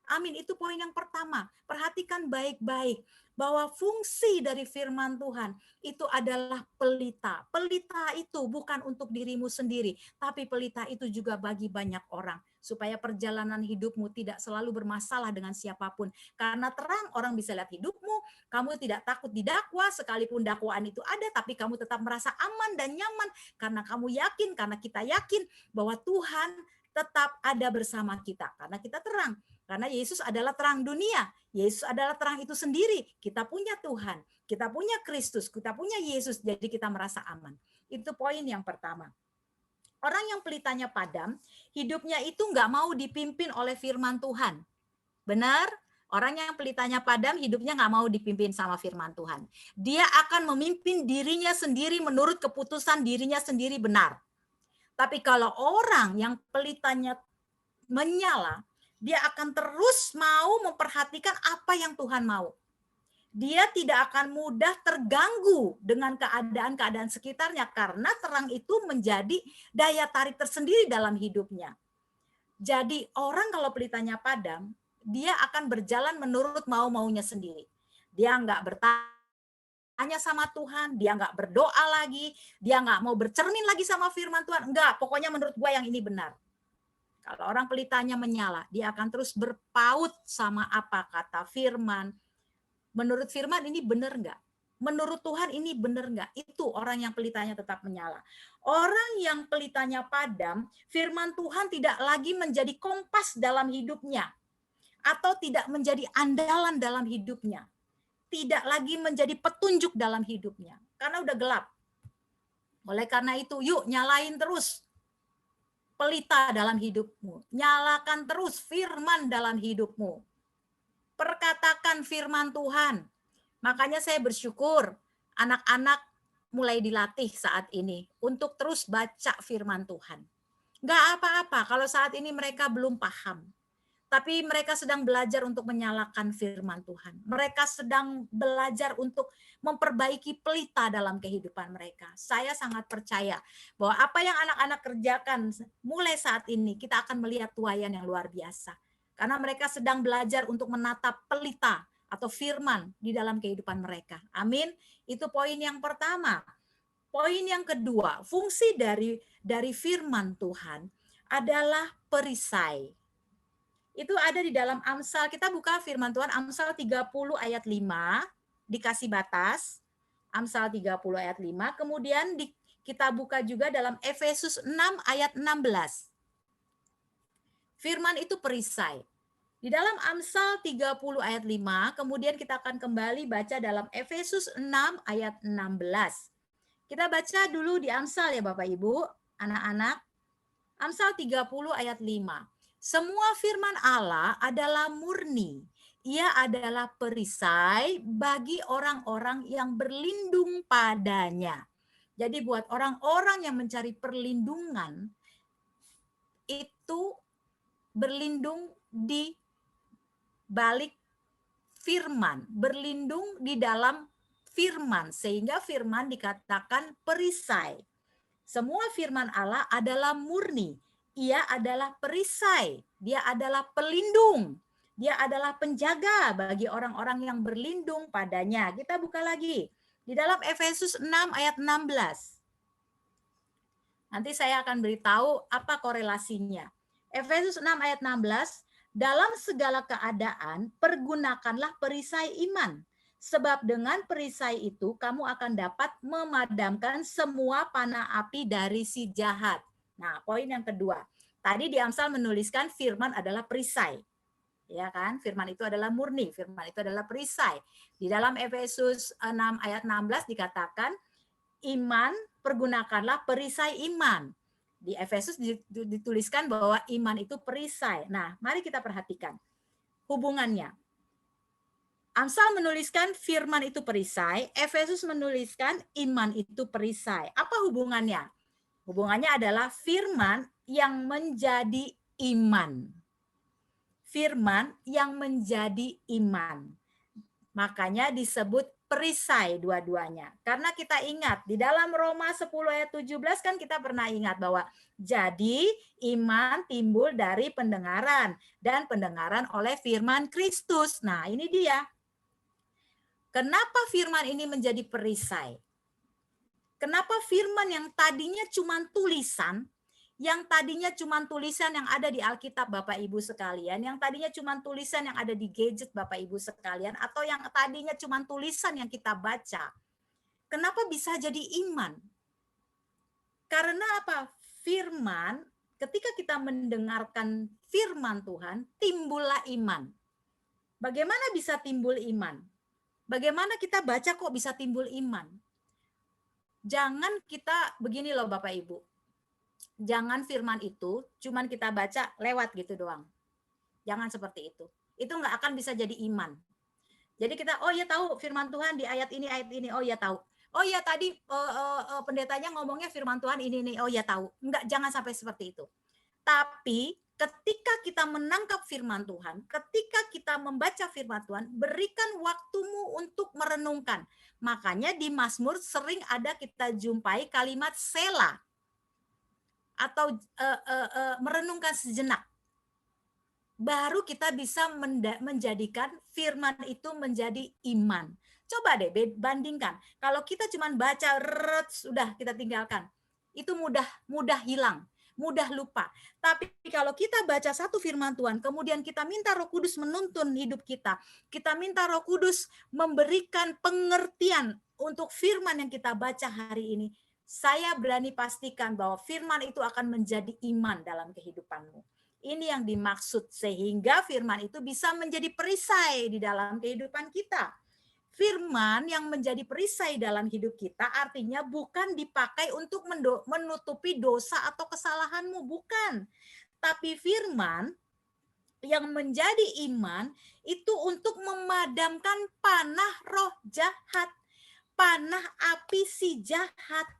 [SPEAKER 5] Amin, itu poin yang pertama. Perhatikan baik-baik bahwa fungsi dari firman Tuhan itu adalah pelita. Pelita itu bukan untuk dirimu sendiri, tapi pelita itu juga bagi banyak orang. Supaya perjalanan hidupmu tidak selalu bermasalah dengan siapapun. Karena terang orang bisa lihat hidupmu, kamu tidak takut didakwa, sekalipun dakwaan itu ada, tapi kamu tetap merasa aman dan nyaman. Karena kamu yakin, karena kita yakin bahwa Tuhan tetap ada bersama kita. Karena kita terang. Karena Yesus adalah terang dunia. Yesus adalah terang itu sendiri. Kita punya Tuhan. Kita punya Kristus. Kita punya Yesus. Jadi kita merasa aman. Itu poin yang pertama. Orang yang pelitanya padam, hidupnya itu nggak mau dipimpin oleh firman Tuhan. Benar? Orang yang pelitanya padam, hidupnya nggak mau dipimpin sama firman Tuhan. Dia akan memimpin dirinya sendiri menurut keputusan dirinya sendiri benar. Tapi kalau orang yang pelitanya menyala, dia akan terus mau memperhatikan apa yang Tuhan mau. Dia tidak akan mudah terganggu dengan keadaan-keadaan sekitarnya karena terang itu menjadi daya tarik tersendiri dalam hidupnya. Jadi orang kalau pelitanya padam, dia akan berjalan menurut mau-maunya sendiri. Dia nggak bertanya sama Tuhan, dia nggak berdoa lagi, dia nggak mau bercermin lagi sama firman Tuhan. Enggak, pokoknya menurut gue yang ini benar. Kalau orang pelitanya menyala, dia akan terus berpaut sama apa kata firman. Menurut firman ini benar nggak? Menurut Tuhan ini benar nggak? Itu orang yang pelitanya tetap menyala. Orang yang pelitanya padam, firman Tuhan tidak lagi menjadi kompas dalam hidupnya. Atau tidak menjadi andalan dalam hidupnya. Tidak lagi menjadi petunjuk dalam hidupnya. Karena udah gelap. Oleh karena itu, yuk nyalain terus pelita dalam hidupmu. Nyalakan terus firman dalam hidupmu. Perkatakan firman Tuhan. Makanya saya bersyukur anak-anak mulai dilatih saat ini untuk terus baca firman Tuhan. Nggak apa-apa kalau saat ini mereka belum paham. Tapi mereka sedang belajar untuk menyalakan firman Tuhan. Mereka sedang belajar untuk memperbaiki pelita dalam kehidupan mereka. Saya sangat percaya bahwa apa yang anak-anak kerjakan mulai saat ini, kita akan melihat tuaian yang luar biasa. Karena mereka sedang belajar untuk menatap pelita atau firman di dalam kehidupan mereka. Amin. Itu poin yang pertama. Poin yang kedua, fungsi dari firman Tuhan adalah perisai. Itu ada di dalam Amsal. Kita buka firman Tuhan Amsal 30 ayat 5, dikasih batas. Amsal 30 ayat 5. Kemudian kita buka juga dalam Efesus 6 ayat 16. Firman itu perisai. Di dalam Amsal 30 ayat 5, kemudian kita akan kembali baca dalam Efesus 6 ayat 16. Kita baca dulu di Amsal ya Bapak Ibu, anak-anak. Amsal 30 ayat 5. Semua firman Allah adalah murni. Ia adalah perisai bagi orang-orang yang berlindung padanya. Jadi buat orang-orang yang mencari perlindungan, itu berlindung di balik firman. Berlindung di dalam firman. Sehingga firman dikatakan perisai. Semua firman Allah adalah murni. Ia adalah perisai, dia adalah pelindung, dia adalah penjaga bagi orang-orang yang berlindung padanya. Kita buka lagi di dalam Efesus 6 ayat 16. Nanti saya akan beritahu apa korelasinya. Efesus 6 ayat 16, dalam segala keadaan pergunakanlah perisai iman. Sebab dengan perisai itu kamu akan dapat memadamkan semua panah api dari si jahat. Nah, poin yang kedua. Tadi di Amsal menuliskan firman adalah perisai. Ya kan? Firman itu adalah murni, firman itu adalah perisai. Di dalam Efesus 6 ayat 16 dikatakan iman, pergunakanlah perisai iman. Di Efesus dituliskan bahwa iman itu perisai. Nah, mari kita perhatikan hubungannya. Amsal menuliskan firman itu perisai, Efesus menuliskan iman itu perisai. Apa hubungannya? Hubungannya adalah firman yang menjadi iman. Firman yang menjadi iman. Makanya disebut perisai dua-duanya. Karena kita ingat di dalam Roma 10 ayat 17 kan kita pernah ingat bahwa jadi iman timbul dari pendengaran dan pendengaran oleh firman Kristus. Nah, ini dia. Kenapa firman ini menjadi perisai? Kenapa firman yang tadinya cuma tulisan, yang ada di Alkitab Bapak Ibu sekalian, yang tadinya cuma tulisan yang ada di gadget Bapak Ibu sekalian, atau yang tadinya cuma tulisan yang kita baca, kenapa bisa jadi iman? Karena apa? Firman, ketika kita mendengarkan firman Tuhan, timbullah iman. Bagaimana bisa timbul iman? Bagaimana kita baca kok bisa timbul iman? Jangan kita begini loh Bapak Ibu. Jangan firman itu cuman kita baca lewat gitu doang. Jangan seperti itu. Itu nggak akan bisa jadi iman. Jadi kita, oh ya tahu firman Tuhan di ayat ini, oh ya tahu. Oh ya tadi pendetanya ngomongnya firman Tuhan ini, oh ya tahu. Enggak, jangan sampai seperti itu. Tapi ketika kita menangkap firman Tuhan, ketika kita membaca firman Tuhan, berikan waktumu untuk merenungkan. Makanya di Mazmur sering ada kita jumpai kalimat sela atau merenungkan sejenak. Baru kita bisa menjadikan firman itu menjadi iman. Coba deh bandingkan. Kalau kita cuma baca, sudah kita tinggalkan. Itu mudah hilang. Mudah lupa. Tapi kalau kita baca satu firman Tuhan, kemudian kita minta Roh Kudus menuntun hidup kita. Kita minta Roh Kudus memberikan pengertian untuk firman yang kita baca hari ini. Saya berani pastikan bahwa firman itu akan menjadi iman dalam kehidupanmu. Ini yang dimaksud sehingga firman itu bisa menjadi perisai di dalam kehidupan kita. Firman yang menjadi perisai dalam hidup kita artinya bukan dipakai untuk menutupi dosa atau kesalahanmu, bukan. Tapi firman yang menjadi iman itu untuk memadamkan panah roh jahat, panah api si jahat.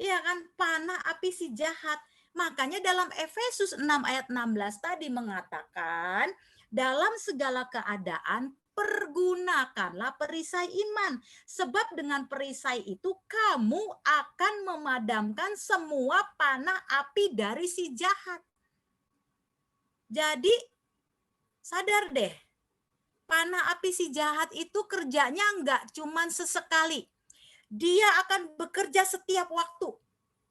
[SPEAKER 5] Iya kan, panah api si jahat. Makanya dalam Efesus 6 ayat 16 tadi mengatakan, dalam segala keadaan pergunakanlah perisai iman. Sebab dengan perisai itu kamu akan memadamkan semua panah api dari si jahat. Jadi sadar deh, panah api si jahat itu kerjanya enggak cuman sesekali. Dia akan bekerja setiap waktu.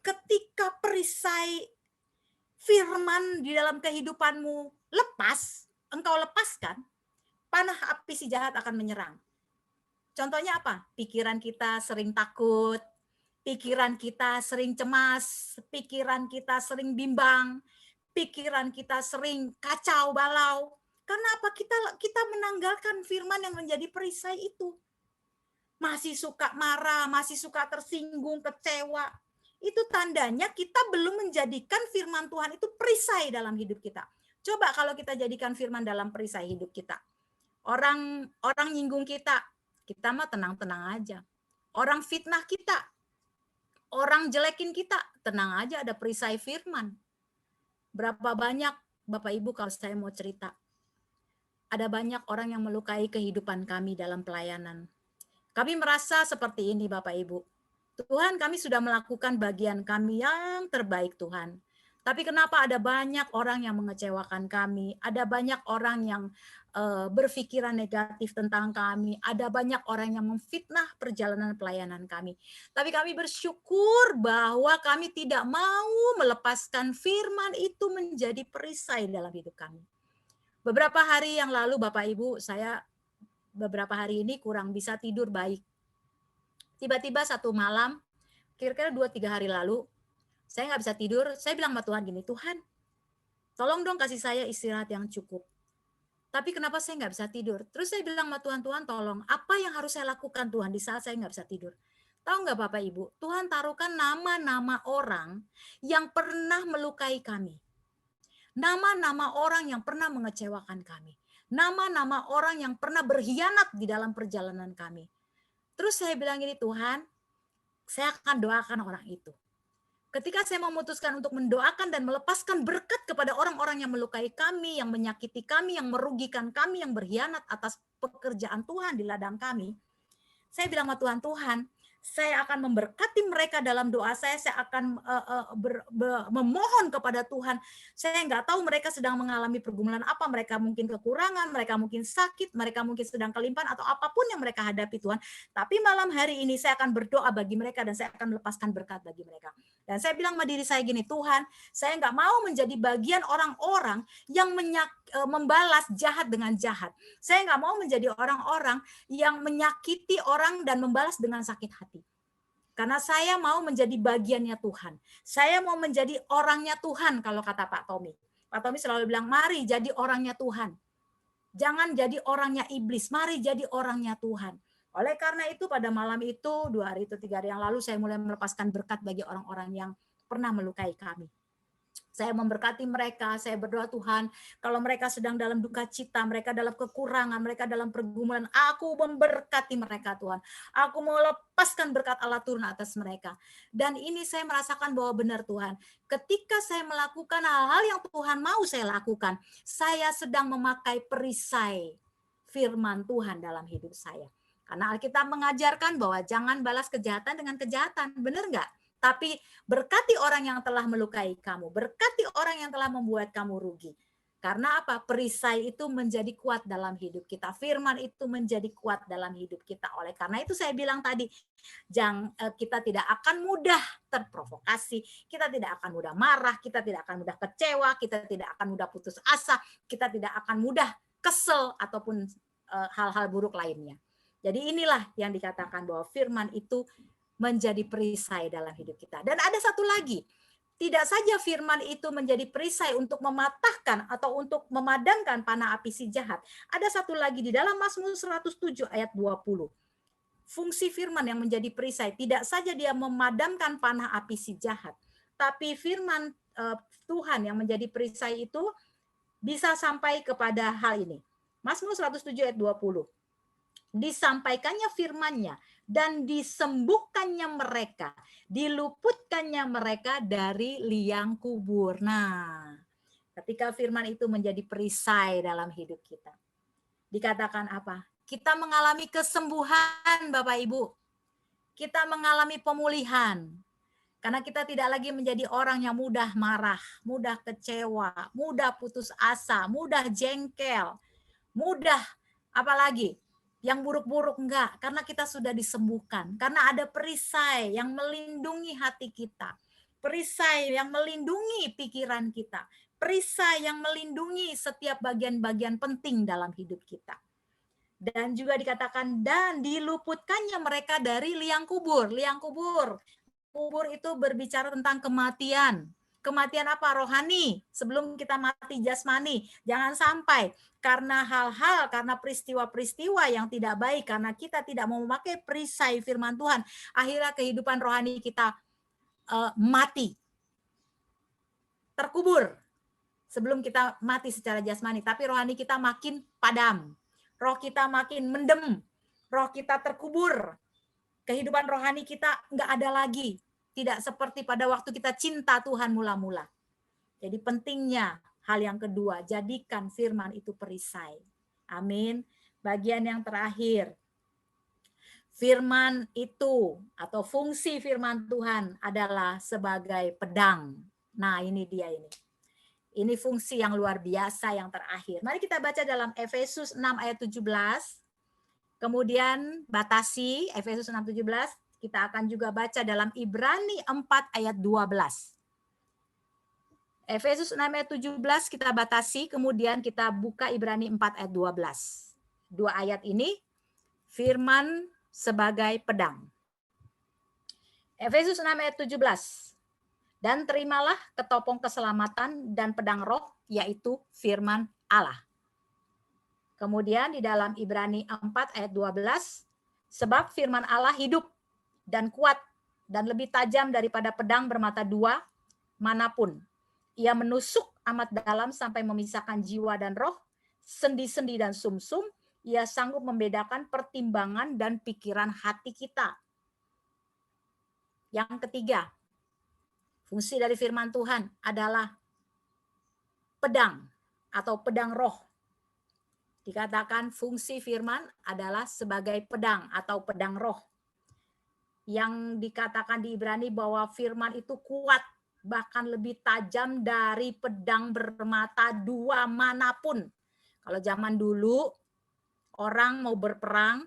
[SPEAKER 5] Ketika perisai firman di dalam kehidupanmu lepas, engkau lepaskan, panah api si jahat akan menyerang. Contohnya apa? Pikiran kita sering takut, pikiran kita sering cemas, pikiran kita sering bimbang, pikiran kita sering kacau balau. Karena apa? Kita menanggalkan firman yang menjadi perisai itu. Masih suka marah, masih suka tersinggung, kecewa. Itu tandanya kita belum menjadikan firman Tuhan itu perisai dalam hidup kita. Coba kalau kita jadikan firman dalam perisai hidup kita. Orang nyinggung kita mah tenang-tenang aja. Orang fitnah kita, orang jelekin kita, tenang aja, ada perisai firman. Berapa banyak Bapak Ibu kalau saya mau cerita, ada banyak orang yang melukai kehidupan kami dalam pelayanan. Kami merasa seperti ini Bapak Ibu. Tuhan, kami sudah melakukan bagian kami yang terbaik Tuhan. Tapi kenapa ada banyak orang yang mengecewakan kami, ada banyak orang yang berpikiran negatif tentang kami, ada banyak orang yang memfitnah perjalanan pelayanan kami. Tapi kami bersyukur bahwa kami tidak mau melepaskan firman itu menjadi perisai dalam hidup kami. Beberapa hari yang lalu Bapak Ibu, saya beberapa hari ini kurang bisa tidur baik. Tiba-tiba satu malam, kira-kira 2-3 hari lalu, saya nggak bisa tidur. Saya bilang sama Tuhan gini, Tuhan, tolong dong kasih saya istirahat yang cukup. Tapi kenapa saya nggak bisa tidur? Terus saya bilang sama Tuhan, Tuhan tolong, apa yang harus saya lakukan Tuhan di saat saya nggak bisa tidur? Tahu nggak Bapak Ibu, Tuhan taruhkan nama-nama orang yang pernah melukai kami. Nama-nama orang yang pernah mengecewakan kami. Nama-nama orang yang pernah berkhianat di dalam perjalanan kami. Terus saya bilang gini, Tuhan, saya akan doakan orang itu. Ketika saya memutuskan untuk mendoakan dan melepaskan berkat kepada orang-orang yang melukai kami, yang menyakiti kami, yang merugikan kami, yang berkhianat atas pekerjaan Tuhan di ladang kami, Saya bilang sama Tuhan, Tuhan, saya akan memberkati mereka dalam doa saya akan memohon kepada Tuhan. Saya nggak tahu mereka sedang mengalami pergumulan apa, mereka mungkin kekurangan, mereka mungkin sakit, mereka mungkin sedang kelimpahan, atau apapun yang mereka hadapi Tuhan. Tapi malam hari ini saya akan berdoa bagi mereka dan saya akan melepaskan berkat bagi mereka. Dan saya bilang sama diri saya gini, Tuhan, saya nggak mau menjadi bagian orang-orang yang membalas jahat dengan jahat. Saya nggak mau menjadi orang-orang yang menyakiti orang dan membalas dengan sakit hati. Karena saya mau menjadi bagiannya Tuhan. Saya mau menjadi orangnya Tuhan kalau kata Pak Tommy. Pak Tommy selalu bilang, mari jadi orangnya Tuhan. Jangan jadi orangnya iblis, mari jadi orangnya Tuhan. Oleh karena itu pada malam itu, 2 hari atau 3 hari yang lalu, saya mulai melepaskan berkat bagi orang-orang yang pernah melukai kami. Saya memberkati mereka, saya berdoa Tuhan, kalau mereka sedang dalam duka cita, mereka dalam kekurangan, mereka dalam pergumulan, aku memberkati mereka Tuhan. Aku mau lepaskan berkat Allah turun atas mereka. Dan ini saya merasakan bahwa benar Tuhan, ketika saya melakukan hal-hal yang Tuhan mau saya lakukan, saya sedang memakai perisai firman Tuhan dalam hidup saya. Karena Alkitab mengajarkan bahwa jangan balas kejahatan dengan kejahatan, benar nggak? Tapi berkati orang yang telah melukai kamu, berkati orang yang telah membuat kamu rugi. Karena apa? Perisai itu menjadi kuat dalam hidup kita. Firman itu menjadi kuat dalam hidup kita. Oleh karena itu saya bilang tadi, kita tidak akan mudah terprovokasi, kita tidak akan mudah marah, kita tidak akan mudah kecewa, kita tidak akan mudah putus asa, kita tidak akan mudah kesel ataupun hal-hal buruk lainnya. Jadi inilah yang dikatakan bahwa firman itu menjadi perisai dalam hidup kita. Dan ada satu lagi, tidak saja firman itu menjadi perisai untuk mematahkan atau untuk memadamkan panah api si jahat. Ada satu lagi di dalam Mazmur 107 ayat 20. Fungsi firman yang menjadi perisai, tidak saja dia memadamkan panah api si jahat, tapi firman Tuhan yang menjadi perisai itu bisa sampai kepada hal ini. Mazmur 107 ayat 20. Disampaikannya firman-Nya dan disembuhkannya mereka, diluputkannya mereka dari liang kubur. Nah, ketika firman itu menjadi perisai dalam hidup kita, dikatakan apa? Kita mengalami kesembuhan, Bapak Ibu. Kita mengalami pemulihan. Karena kita tidak lagi menjadi orang yang mudah marah, mudah kecewa, mudah putus asa, mudah jengkel, mudah apalagi yang buruk-buruk enggak, karena kita sudah disembuhkan. Karena ada perisai yang melindungi hati kita. Perisai yang melindungi pikiran kita. Perisai yang melindungi setiap bagian-bagian penting dalam hidup kita. Dan juga dikatakan, dan diluputkannya mereka dari liang kubur. Liang kubur. Kubur itu berbicara tentang kematian. Kematian apa? Rohani. Sebelum kita mati jasmani. Jangan sampai karena hal-hal, karena peristiwa-peristiwa yang tidak baik, karena kita tidak mau memakai perisai firman Tuhan, akhirnya kehidupan rohani kita mati. Terkubur. Sebelum kita mati secara jasmani. Tapi rohani kita makin padam. Roh kita makin mendem. Roh kita terkubur. Kehidupan rohani kita nggak ada lagi. Tidak seperti pada waktu kita cinta Tuhan mula-mula. Jadi pentingnya hal yang kedua, jadikan firman itu perisai. Amin. Bagian yang terakhir. Firman itu atau fungsi firman Tuhan adalah sebagai pedang. Nah, ini dia ini. Ini fungsi yang luar biasa yang terakhir. Mari kita baca dalam Efesus 6 ayat 17. Kemudian batasi Efesus 6:17, kita akan juga baca dalam Ibrani 4 ayat 12. Efesus 6 ayat 17 kita batasi, kemudian kita buka Ibrani 4 ayat 12. Dua ayat ini firman sebagai pedang. Efesus 6 ayat 17. Dan terimalah ketopong keselamatan dan pedang roh, yaitu firman Allah. Kemudian di dalam Ibrani 4 ayat 12, sebab firman Allah hidup dan kuat dan lebih tajam daripada pedang bermata dua manapun. Ia menusuk amat dalam sampai memisahkan jiwa dan roh, sendi-sendi dan sumsum. Ia sanggup membedakan pertimbangan dan pikiran hati kita. Yang ketiga, fungsi dari firman Tuhan adalah pedang atau pedang roh. Dikatakan fungsi firman adalah sebagai pedang atau pedang roh. Yang dikatakan di Ibrani bahwa firman itu kuat, bahkan lebih tajam dari pedang bermata dua manapun. Kalau zaman dulu orang mau berperang,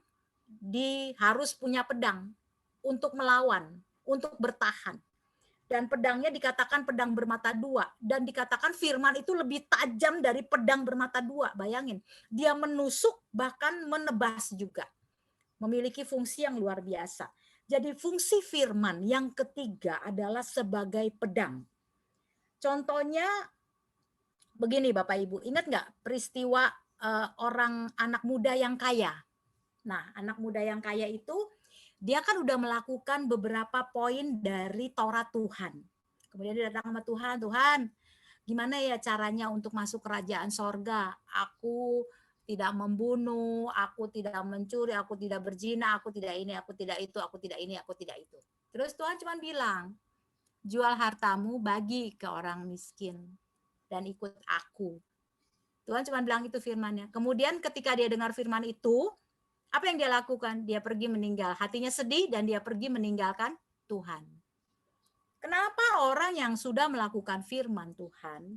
[SPEAKER 5] harus punya pedang untuk melawan, untuk bertahan. Dan pedangnya dikatakan pedang bermata dua. Dan dikatakan firman itu lebih tajam dari pedang bermata dua. Bayangin, dia menusuk bahkan menebas juga. Memiliki fungsi yang luar biasa. Jadi fungsi firman yang ketiga adalah sebagai pedang. Contohnya begini Bapak Ibu, ingat nggak peristiwa orang anak muda yang kaya? Nah, anak muda yang kaya itu dia kan udah melakukan beberapa poin dari Taurat Tuhan. Kemudian dia datang sama Tuhan, Tuhan, gimana ya caranya untuk masuk kerajaan sorga? Aku tidak membunuh, aku tidak mencuri, aku tidak berzina, aku tidak ini, aku tidak itu, aku tidak ini, aku tidak itu. Terus Tuhan cuma bilang, jual hartamu, bagi ke orang miskin, dan ikut aku. Tuhan cuma bilang itu firman-Nya. Kemudian ketika dia dengar firman itu, apa yang dia lakukan? Dia pergi meninggal. Hatinya sedih dan dia pergi meninggalkan Tuhan. Kenapa orang yang sudah melakukan firman Tuhan,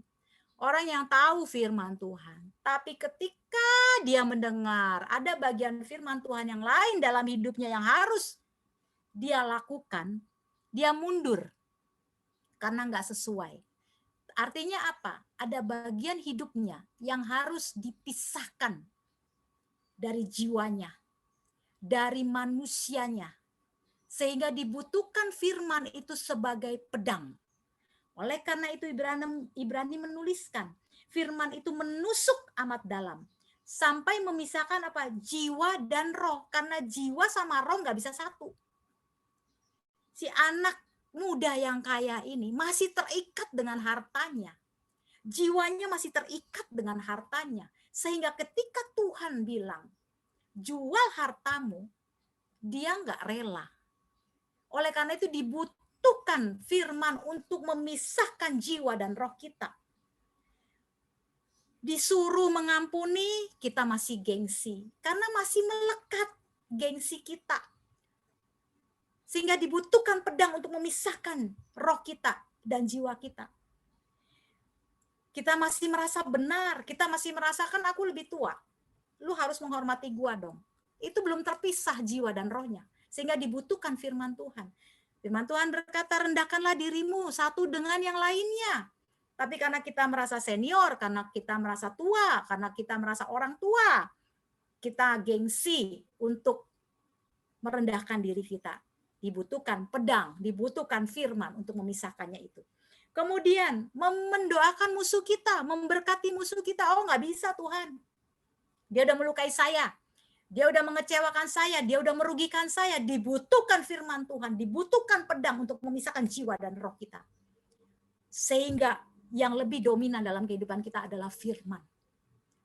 [SPEAKER 5] orang yang tahu firman Tuhan, tapi ketika dia mendengar ada bagian firman Tuhan yang lain dalam hidupnya yang harus dia lakukan, dia mundur karena nggak sesuai. Artinya apa? Ada bagian hidupnya yang harus dipisahkan dari jiwanya, dari manusianya, sehingga dibutuhkan firman itu sebagai pedang. Oleh karena itu Ibrani menuliskan, firman itu menusuk amat dalam, sampai memisahkan apa? Jiwa dan roh, karena jiwa sama roh nggak bisa satu. Si anak muda yang kaya ini masih terikat dengan hartanya, jiwanya masih terikat dengan hartanya, sehingga ketika Tuhan bilang, jual hartamu, dia nggak rela. Oleh karena itu dibutuhkan firman untuk memisahkan jiwa dan roh kita. Disuruh mengampuni, kita masih gengsi. Karena masih melekat gengsi kita. Sehingga dibutuhkan pedang untuk memisahkan roh kita dan jiwa kita. Kita masih merasa benar, kita masih merasakan aku lebih tua. Lu harus menghormati gua dong. Itu belum terpisah jiwa dan rohnya. Sehingga dibutuhkan firman Tuhan. Firman Tuhan berkata, rendahkanlah dirimu satu dengan yang lainnya. Tapi karena kita merasa senior, karena kita merasa tua, karena kita merasa orang tua, kita gengsi untuk merendahkan diri kita. Dibutuhkan pedang, dibutuhkan firman untuk memisahkannya itu. Kemudian mendoakan musuh kita, memberkati musuh kita. Oh, nggak bisa Tuhan. Dia udah melukai saya. Dia udah mengecewakan saya, dia udah merugikan saya. Dibutuhkan firman Tuhan, dibutuhkan pedang untuk memisahkan jiwa dan roh kita. Sehingga yang lebih dominan dalam kehidupan kita adalah firman.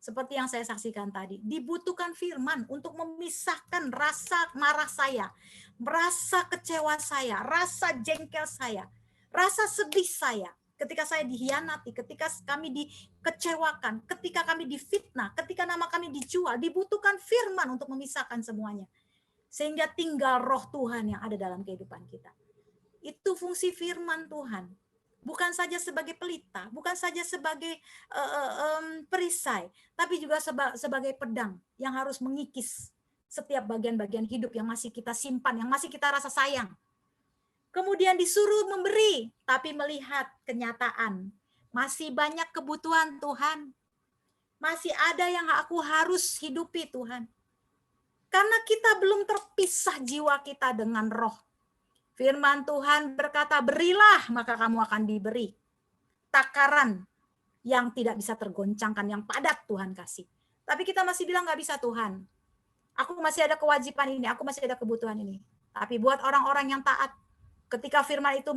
[SPEAKER 5] Seperti yang saya saksikan tadi, dibutuhkan firman untuk memisahkan rasa marah saya, rasa kecewa saya, rasa jengkel saya, rasa sedih saya. Ketika saya dikhianati, ketika kami dikecewakan, ketika kami difitnah, ketika nama kami dijual, dibutuhkan firman untuk memisahkan semuanya. Sehingga tinggal roh Tuhan yang ada dalam kehidupan kita. Itu fungsi firman Tuhan. Bukan saja sebagai pelita, bukan saja sebagai perisai, tapi juga sebagai pedang yang harus mengikis setiap bagian-bagian hidup yang masih kita simpan, yang masih kita rasa sayang. Kemudian disuruh memberi, tapi melihat kenyataan. Masih banyak kebutuhan Tuhan. Masih ada yang aku harus hidupi Tuhan. Karena kita belum terpisah jiwa kita dengan roh. Firman Tuhan berkata, berilah maka kamu akan diberi. Takaran yang tidak bisa tergoncangkan, yang padat Tuhan kasih. Tapi kita masih bilang gak bisa Tuhan. Aku masih ada kewajiban ini, aku masih ada kebutuhan ini. Tapi buat orang-orang yang taat, ketika firman itu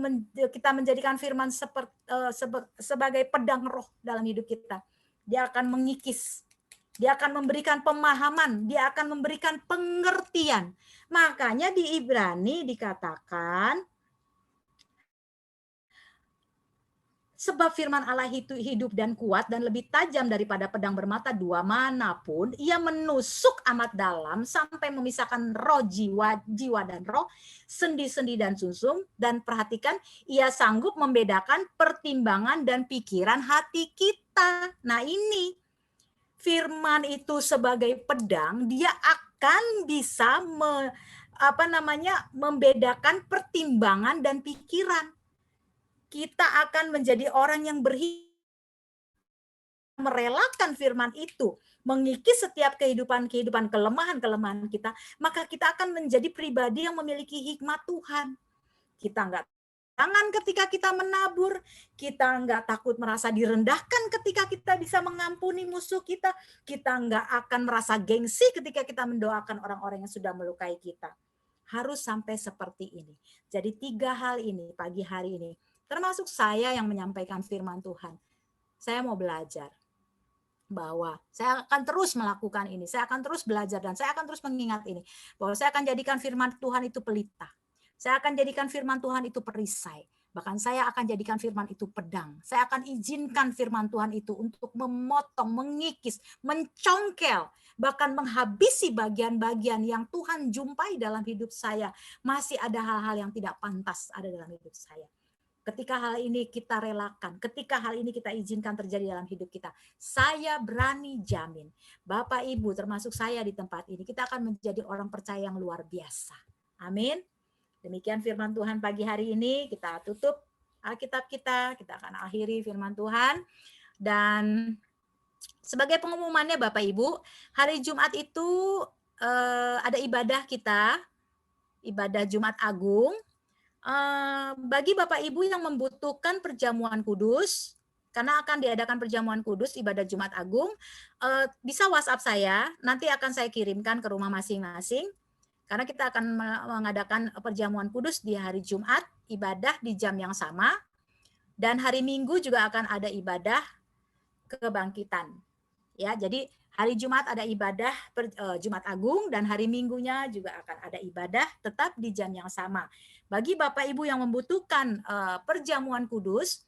[SPEAKER 5] kita menjadikan firman sebagai pedang roh dalam hidup kita, dia akan mengikis, dia akan memberikan pemahaman, dia akan memberikan pengertian. Makanya di Ibrani dikatakan Sebab firman Allah itu hidup dan kuat dan lebih tajam daripada pedang bermata dua manapun. Ia menusuk amat dalam sampai memisahkan roh jiwa dan roh, sendi-sendi dan sumsum. Dan perhatikan, ia sanggup membedakan pertimbangan dan pikiran hati kita. Nah ini, firman itu sebagai pedang, dia akan bisa membedakan pertimbangan dan pikiran. Kita akan menjadi orang yang merelakan firman itu, mengikis setiap kehidupan kelemahan kita, maka kita akan menjadi pribadi yang memiliki hikmat Tuhan. Kita nggak tangan ketika kita menabur, kita nggak takut merasa direndahkan ketika kita bisa mengampuni musuh kita nggak akan merasa gengsi ketika kita mendoakan orang-orang yang sudah melukai kita. Harus sampai seperti ini. Jadi 3 hal ini pagi hari ini, termasuk saya yang menyampaikan firman Tuhan. Saya mau belajar bahwa saya akan terus melakukan ini. Saya akan terus belajar dan saya akan terus mengingat ini. Bahwa saya akan jadikan firman Tuhan itu pelita. Saya akan jadikan firman Tuhan itu perisai. Bahkan saya akan jadikan firman itu pedang. Saya akan izinkan firman Tuhan itu untuk memotong, mengikis, mencongkel, bahkan menghabisi bagian-bagian yang Tuhan jumpai dalam hidup saya. Masih ada hal-hal yang tidak pantas ada dalam hidup saya. Ketika hal ini kita relakan, ketika hal ini kita izinkan terjadi dalam hidup kita, saya berani jamin, Bapak Ibu termasuk saya di tempat ini, kita akan menjadi orang percaya yang luar biasa. Amin. Demikian firman Tuhan pagi hari ini, kita tutup Alkitab kita akan akhiri firman Tuhan. Dan sebagai pengumumannya Bapak Ibu, hari Jumat itu ada ibadah kita, ibadah Jumat Agung. Bagi Bapak Ibu yang membutuhkan perjamuan kudus, karena akan diadakan perjamuan kudus ibadah Jumat Agung, bisa WhatsApp saya, nanti akan saya kirimkan ke rumah masing-masing, karena kita akan mengadakan perjamuan kudus di hari Jumat, ibadah di jam yang sama, dan hari Minggu juga akan ada ibadah kebangkitan. Ya, jadi hari Jumat ada ibadah Jumat Agung, dan hari Minggunya juga akan ada ibadah tetap di jam yang sama. Bagi Bapak Ibu yang membutuhkan perjamuan kudus,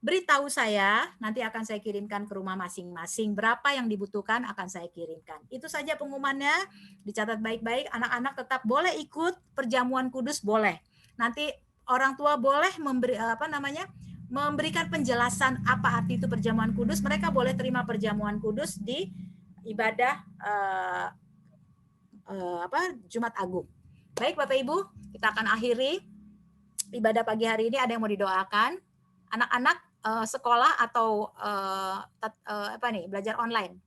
[SPEAKER 5] beritahu saya, nanti akan saya kirimkan ke rumah masing-masing. Berapa yang dibutuhkan akan saya kirimkan. Itu saja pengumumannya, dicatat baik-baik. Anak-anak tetap boleh ikut perjamuan kudus, boleh. Nanti orang tua boleh memberikan penjelasan apa arti itu perjamuan kudus. Mereka boleh terima perjamuan kudus di ibadah Jumat Agung. Baik Bapak Ibu, kita akan akhiri ibadah pagi hari ini. Ada yang mau didoakan? Anak-anak sekolah atau belajar online?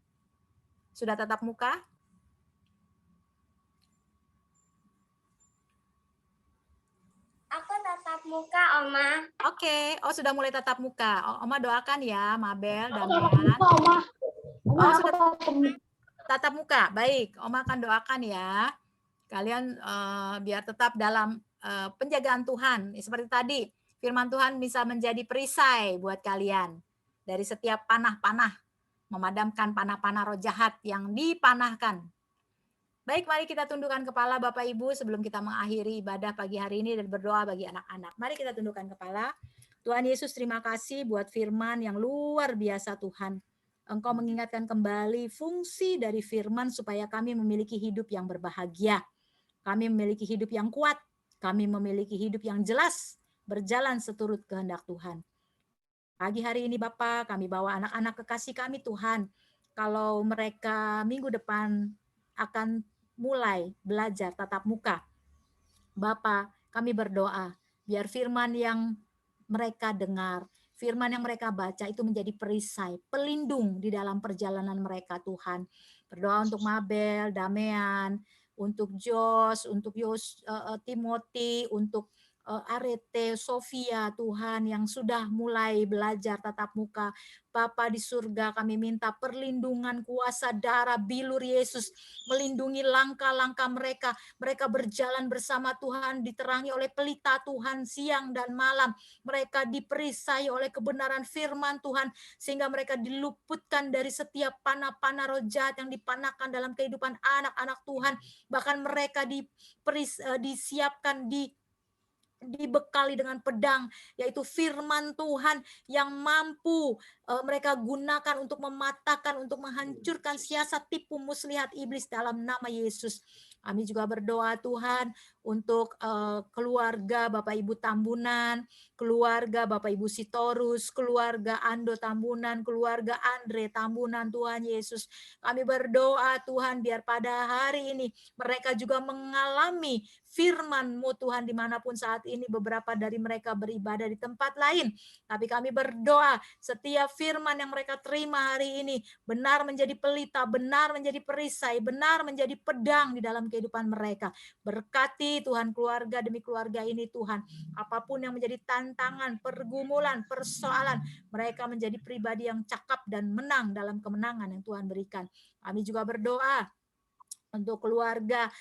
[SPEAKER 5] Sudah tatap muka?
[SPEAKER 4] Aku tatap muka, Oma.
[SPEAKER 5] Oke, sudah mulai tatap muka. Oma doakan ya, Mabel dan
[SPEAKER 4] Oma.
[SPEAKER 5] sudah tatap muka. Baik, Oma akan doakan ya. Kalian biar tetap dalam penjagaan Tuhan. Seperti tadi, firman Tuhan bisa menjadi perisai buat kalian. Dari setiap panah-panah, memadamkan panah-panah roh jahat yang dipanahkan. Baik, mari kita tundukkan kepala Bapak Ibu sebelum kita mengakhiri ibadah pagi hari ini dan berdoa bagi anak-anak. Mari kita tundukkan kepala. Tuhan Yesus, terima kasih buat firman yang luar biasa Tuhan. Engkau mengingatkan kembali fungsi dari firman supaya kami memiliki hidup yang berbahagia. Kami memiliki hidup yang kuat, kami memiliki hidup yang jelas, berjalan seturut kehendak Tuhan. Pagi hari ini Bapak, kami bawa anak-anak kekasih kami Tuhan. Kalau mereka minggu depan akan mulai belajar tatap muka. Bapak, kami berdoa, biar firman yang mereka dengar, firman yang mereka baca itu menjadi perisai, pelindung di dalam perjalanan mereka Tuhan. Berdoa untuk Mabel, Damean, untuk Jos, untuk Timothy, untuk Arete, Sofia, Tuhan yang sudah mulai belajar tatap muka. Bapa di surga, kami minta perlindungan kuasa darah bilur Yesus melindungi langkah-langkah mereka. Mereka berjalan bersama Tuhan, diterangi oleh pelita Tuhan siang dan malam. Mereka diperisai oleh kebenaran firman Tuhan, sehingga mereka diluputkan dari setiap panah-panah roh jahat yang dipanahkan dalam kehidupan anak-anak Tuhan. Bahkan mereka disiapkan, dibekali dengan pedang, yaitu firman Tuhan yang mampu mereka gunakan untuk mematahkan, untuk menghancurkan siasat tipu muslihat iblis dalam nama Yesus. Kami juga berdoa Tuhan untuk keluarga Bapak Ibu Tambunan, keluarga Bapak Ibu Sitorus, keluarga Ando Tambunan, keluarga Andre Tambunan, Tuhan Yesus. Kami berdoa Tuhan biar pada hari ini mereka juga mengalami firman-Mu Tuhan dimanapun saat ini beberapa dari mereka beribadah di tempat lain. Tapi kami berdoa setiap firman yang mereka terima hari ini benar menjadi pelita, benar menjadi perisai, benar menjadi pedang di dalam kehidupan mereka. Berkati Tuhan keluarga demi keluarga ini Tuhan. Apapun yang menjadi tantangan, pergumulan, persoalan, mereka menjadi pribadi yang cakap dan menang dalam kemenangan yang Tuhan berikan. Kami juga berdoa untuk keluarga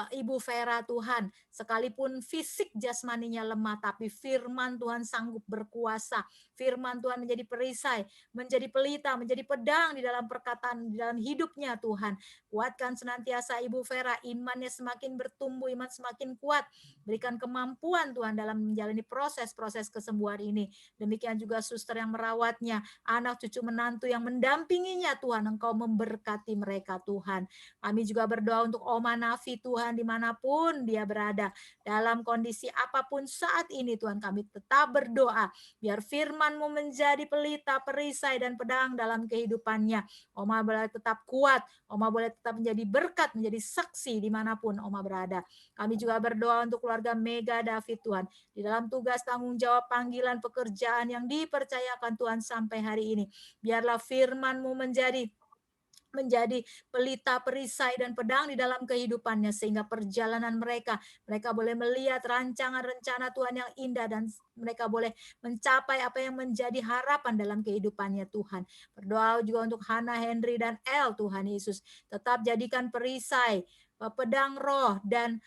[SPEAKER 5] Ibu Vera Tuhan, sekalipun fisik jasmaninya lemah, tapi firman Tuhan sanggup berkuasa. Firman Tuhan menjadi perisai, menjadi pelita, menjadi pedang di dalam perkataan, di dalam hidupnya Tuhan. Kuatkan senantiasa Ibu Vera, imannya semakin bertumbuh, iman semakin kuat. Berikan kemampuan Tuhan dalam menjalani proses-proses kesembuhan ini. Demikian juga suster yang merawatnya, anak cucu menantu yang mendampinginya Tuhan, Engkau memberkati mereka Tuhan. Kami juga berdoa untuk Oma Nafi Tuhan dimanapun dia berada. Dalam kondisi apapun saat ini Tuhan kami tetap berdoa. Biar firman-Mu menjadi pelita, perisai dan pedang dalam kehidupannya. Oma boleh tetap kuat. Oma boleh tetap menjadi berkat, menjadi saksi dimanapun Oma berada. Kami juga berdoa untuk keluarga Mega David Tuhan. Di dalam tugas tanggung jawab panggilan pekerjaan yang dipercayakan Tuhan sampai hari ini. Biarlah firman-Mu menjadi pelita, perisai, dan pedang di dalam kehidupannya, sehingga perjalanan mereka boleh melihat rancangan rencana Tuhan yang indah, dan mereka boleh mencapai apa yang menjadi harapan dalam kehidupannya Tuhan. Berdoa juga untuk Hana, Henry, dan El Tuhan Yesus. Tetap jadikan perisai, pedang roh, dan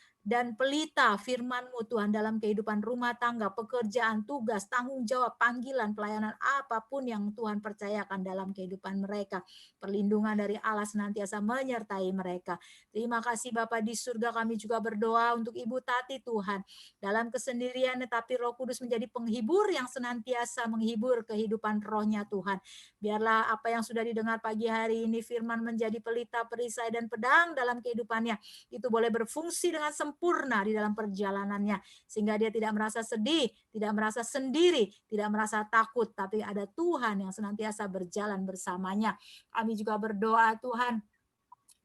[SPEAKER 5] pelita firman-Mu Tuhan dalam kehidupan rumah tangga, pekerjaan, tugas, tanggung jawab, panggilan, pelayanan, apapun yang Tuhan percayakan dalam kehidupan mereka. Perlindungan dari Allah senantiasa menyertai mereka. Terima kasih Bapa di surga, kami juga berdoa untuk Ibu Tati Tuhan. Dalam kesendirian tetapi Roh Kudus menjadi penghibur yang senantiasa menghibur kehidupan rohnya Tuhan. Biarlah apa yang sudah didengar pagi hari ini, firman menjadi pelita, perisai, dan pedang dalam kehidupannya, itu boleh berfungsi dengan sempurna di dalam perjalanannya, sehingga dia tidak merasa sedih, tidak merasa sendiri, tidak merasa takut, tapi ada Tuhan yang senantiasa berjalan bersamanya. Kami juga berdoa Tuhan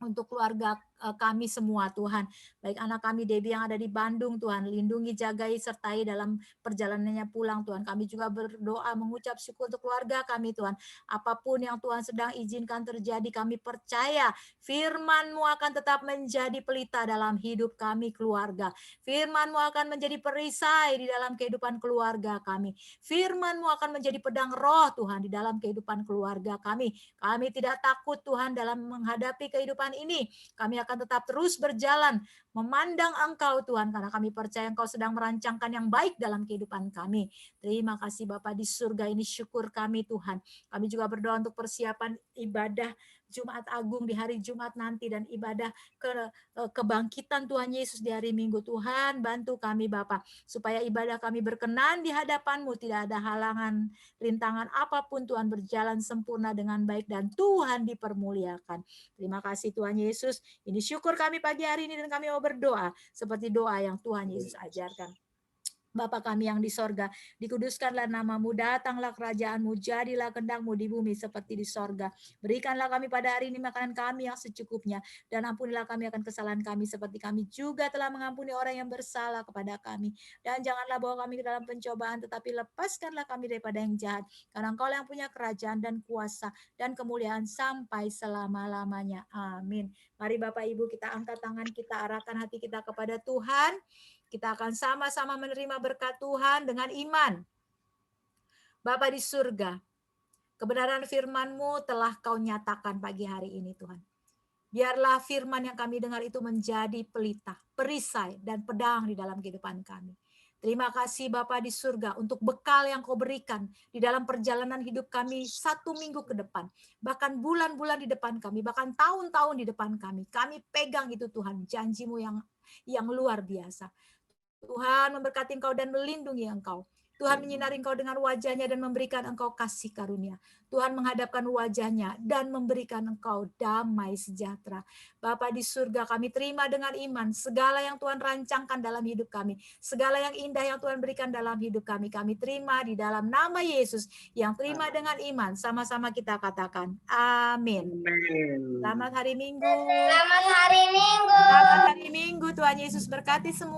[SPEAKER 5] untuk keluarga kami semua Tuhan. Baik anak kami Debbie yang ada di Bandung Tuhan, lindungi, jagai, sertai dalam perjalanannya pulang Tuhan. Kami juga berdoa mengucap syukur untuk keluarga kami Tuhan. Apapun yang Tuhan sedang izinkan terjadi, kami percaya firman-Mu akan tetap menjadi pelita dalam hidup kami keluarga. Firman-Mu akan menjadi perisai di dalam kehidupan keluarga kami. Firman-Mu akan menjadi pedang roh Tuhan di dalam kehidupan keluarga kami. Kami tidak takut Tuhan dalam menghadapi kehidupan ini. Kami akan tetap terus berjalan memandang Engkau Tuhan, karena kami percaya Engkau sedang merancangkan yang baik dalam kehidupan kami. Terima kasih Bapa di surga, ini syukur kami Tuhan. Kami juga berdoa untuk persiapan ibadah Jumat Agung di hari Jumat nanti, dan ibadah kebangkitan Tuhan Yesus di hari Minggu. Tuhan bantu kami Bapa, supaya ibadah kami berkenan di hadapan-Mu, tidak ada halangan, rintangan apapun Tuhan, berjalan sempurna dengan baik dan Tuhan dipermuliakan. Terima kasih Tuhan Yesus. Ini syukur kami pagi hari ini, dan kami mau berdoa seperti doa yang Tuhan Yesus ajarkan. Bapa kami yang di sorga, dikuduskanlah nama-Mu, datanglah kerajaan-Mu, jadilah kehendak-Mu di bumi seperti di sorga. Berikanlah kami pada hari ini makanan kami yang secukupnya, dan ampunilah kami akan kesalahan kami seperti kami juga telah mengampuni orang yang bersalah kepada kami. Dan janganlah bawa kami ke dalam pencobaan, tetapi lepaskanlah kami daripada yang jahat, karena Engkau yang punya kerajaan dan kuasa dan kemuliaan sampai selama-lamanya. Amin. Mari Bapak Ibu kita angkat tangan, kita arahkan hati kita kepada Tuhan. Kita akan sama-sama menerima berkat Tuhan dengan iman. Bapa di surga, kebenaran firman-Mu telah Kau nyatakan pagi hari ini Tuhan. Biarlah firman yang kami dengar itu menjadi pelita, perisai, dan pedang di dalam kehidupan kami. Terima kasih Bapa di surga untuk bekal yang Kau berikan di dalam perjalanan hidup kami 1 minggu ke depan. Bahkan bulan-bulan di depan kami, bahkan tahun-tahun di depan kami. Kami pegang itu Tuhan, janji-Mu yang luar biasa. Tuhan memberkati engkau dan melindungi engkau. Tuhan menyinari engkau dengan wajahnya dan memberikan engkau kasih karunia. Tuhan menghadapkan wajahnya dan memberikan engkau damai sejahtera. Bapa di surga, kami terima dengan iman segala yang Tuhan rancangkan dalam hidup kami. Segala yang indah yang Tuhan berikan dalam hidup kami. Kami terima di dalam nama Yesus. Yang terima dengan iman. Sama-sama kita katakan. Amin. Selamat hari Minggu.
[SPEAKER 4] Selamat hari Minggu.
[SPEAKER 5] Selamat hari Minggu. Tuhan Yesus berkati semua.